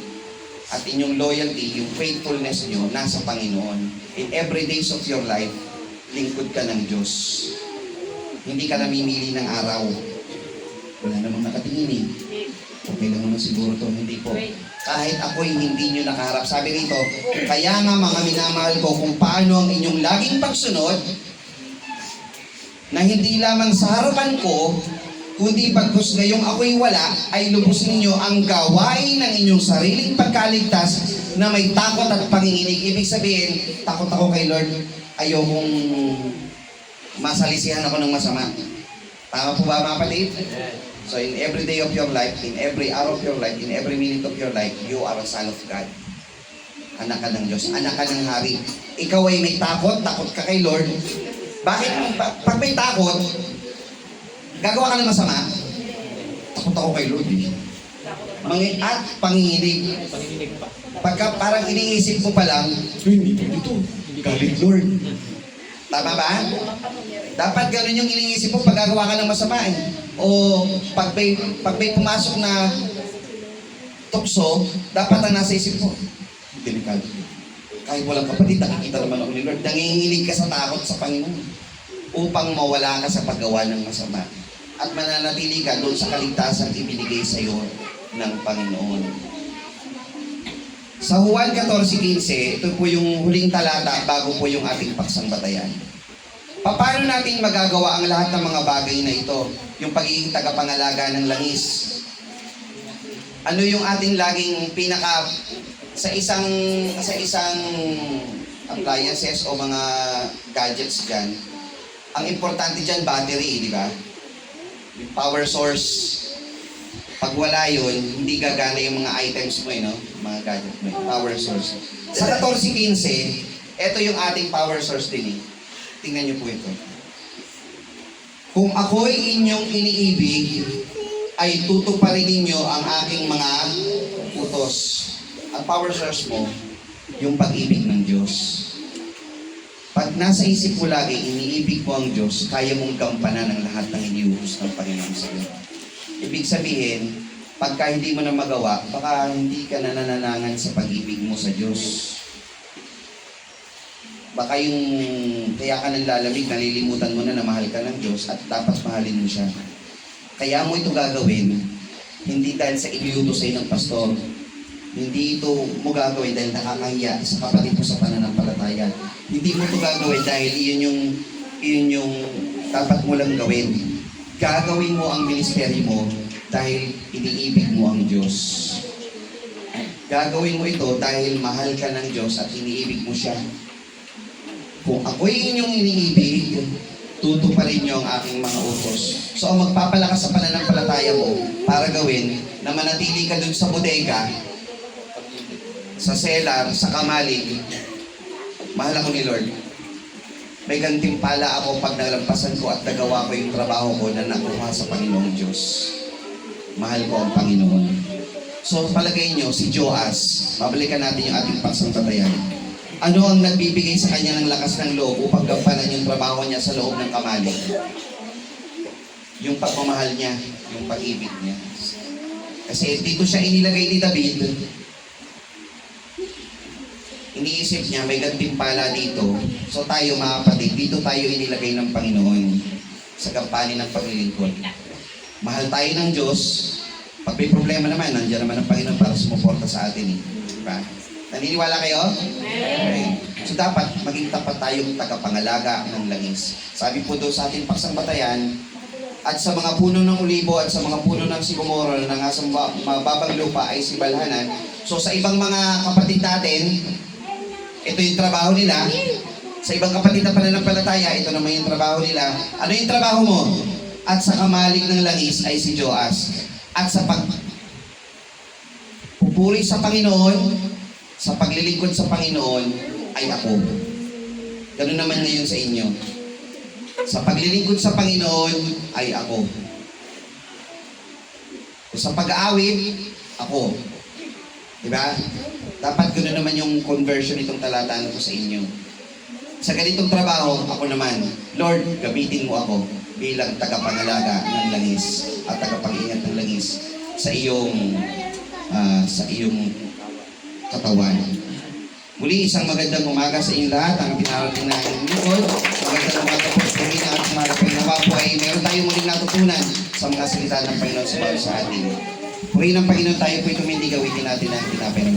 at inyong loyalty, yung faithfulness nyo, nasa Panginoon. In every days of your life, lingkod ka ng Diyos. Hindi ka namimili ng araw. Wala namang nakatingin Okay lang naman siguro to, hindi po. Kahit ako'y hindi nyo nakaharap. Sabi rito, kaya nga mga minamahal ko kung paano ang inyong laging pagsunod na hindi lamang sa harapan ko, kundi pagkus ngayong ako'y wala, ay lubos ninyo ang gawain ng inyong sariling pagkaligtas na may takot at panginginig. Ibig sabihin, takot ako kay Lord, ayokong masalisihan ako ng masama. Tama po ba mga kapatid? So in every day of your life, in every hour of your life, in every minute of your life, you are a son of God. Anak ka ng Diyos, anak ka ng Hari. Ikaw ay may takot ka kay Lord. Bakit? Pag may takot, gagawa ka ng masama, takot ako kay Lord eh. At panginginig.
Panginginig pa.
Pagka parang iniisip mo pa lang, hindi dito, galit Lord. Tama ba? Dapat ganun yung iniisip mo pag gagawa ka ng masama eh. O pag may pumasok na tukso, dapat ang nasa isip mo, delikado. Kahit walang kapatid, nakikita naman ako ni Lord. Nanginginig ka sa takot sa Panginoon upang mawala ka sa paggawa ng masama. At mananatili ka doon sa kaligtasan ibinigay sa iyo ng Panginoon. Sa Juan 14:15, ito po yung huling talata bago po yung ating paksang batayan. Paano natin magagawa ang lahat ng mga bagay na ito? Yung pagiging tagapangalaga ng langis. Ano yung ating laging pinaka sa isang appliances o mga gadgets dyan, ang importante dyan, battery, di ba? Yung power source. Pag wala yun, hindi gagana yung mga items mo, no? Mga gadgets mo, power source. Sa 14:15, ito yung ating power source din, eh. Tingnan niyo po ito. Kung ako'y inyong iniibig, ay tutuparin ninyo ang aking mga utos. Ang power source mo, yung pag-ibig ng Diyos. Pag nasa isip mo lagi, iniibig mo ang Diyos, kaya mong gampanan ang lahat ng iniutos ng Panginoon sa iyo. Ibig sabihin, pagka hindi mo na magawa, baka hindi ka na nananangan sa pag-ibig mo sa Diyos. Baka yung kaya ka nalalamig, nalilimutan mo na mahal ka ng Diyos at dapat mahalin mo siya. Kaya mo ito gagawin, hindi dahil sa iniutos sa'yo ng pastor. Hindi ito mo gagawin dahil nakakahiya sa kapatid mo sa pananampalataya. Hindi mo ito gagawin dahil iyon yung dapat mo lang gawin. Gagawin mo ang ministeryo mo dahil iniibig mo ang Diyos. Gagawin mo ito dahil mahal ka ng Diyos at iniibig mo siya. Kung ako'y inyong iniibig, tutuparin niyo ang aking mga utos. So, ang magpapalakas sa pananampalataya mo para gawin na manatili ka dun sa bodega, sa cellar, sa kamalig, mahal ako ni Lord. May gantimpala ako pag nalampasan ko at nagawa ko yung trabaho ko na nakuha sa Panginoong Diyos. Mahal ko ang Panginoon. So, palagay nyo, si Joas, babalikan natin yung ating paksang batayan. Ano ang nagbibigay sa kanya ng lakas ng loob upang gampanan yung trabaho niya sa loob ng kamalig? Yung pagmamahal niya, yung pag-ibig niya. Kasi dito siya inilagay ni David, iniisip niya may gantimpala dito. So tayo mga kapatid, dito tayo inilagay ng Panginoon sa gampanin ng paglilingkod. Mahal tayo ng Diyos. Pag may problema naman, nandiyan naman ang Panginoon para sumuporta sa atin. Diba? Naniniwala kayo? Okay. So dapat maging tapat tayong tagapangalaga ng langis. Sabi po doon sa ating paksang batayan, at sa mga puno ng ulibo at sa mga puno ng sigumoro na nasa mababang lupa ay sibalhanan. So sa ibang mga kapatid natin, ito yung trabaho nila. Sa ibang kapatid na pananampalataya, ito naman yung trabaho nila. Ano yung trabaho mo? At sa kamalig ng langis ay si Joas. At sa pupuri sa Panginoon, sa paglilingkod sa Panginoon, ay ako. Ganun naman ngayon sa inyo. Sa paglilingkod sa Panginoon, ay ako. Sa pag-aawit, ako. Diba? Dapat gano'n naman yung conversion itong talata ko sa inyo. Sa ganitong trabaho, ako naman, Lord, gamitin mo ako bilang tagapangalaga ng langis at tagapag-ingat ng langis sa iyong katawan. Muli, isang magandang umaga sa inyong lahat. Ang pinarating natin lingkod. Magandang umaga po sa inyo at marapin nawa po ay meron tayong muling natutunan sa mga salita ng Panginoon sa bawat sa atin. Purihin ng Panginoon tayo po ito, hindi gawitin natin ang tinapay ng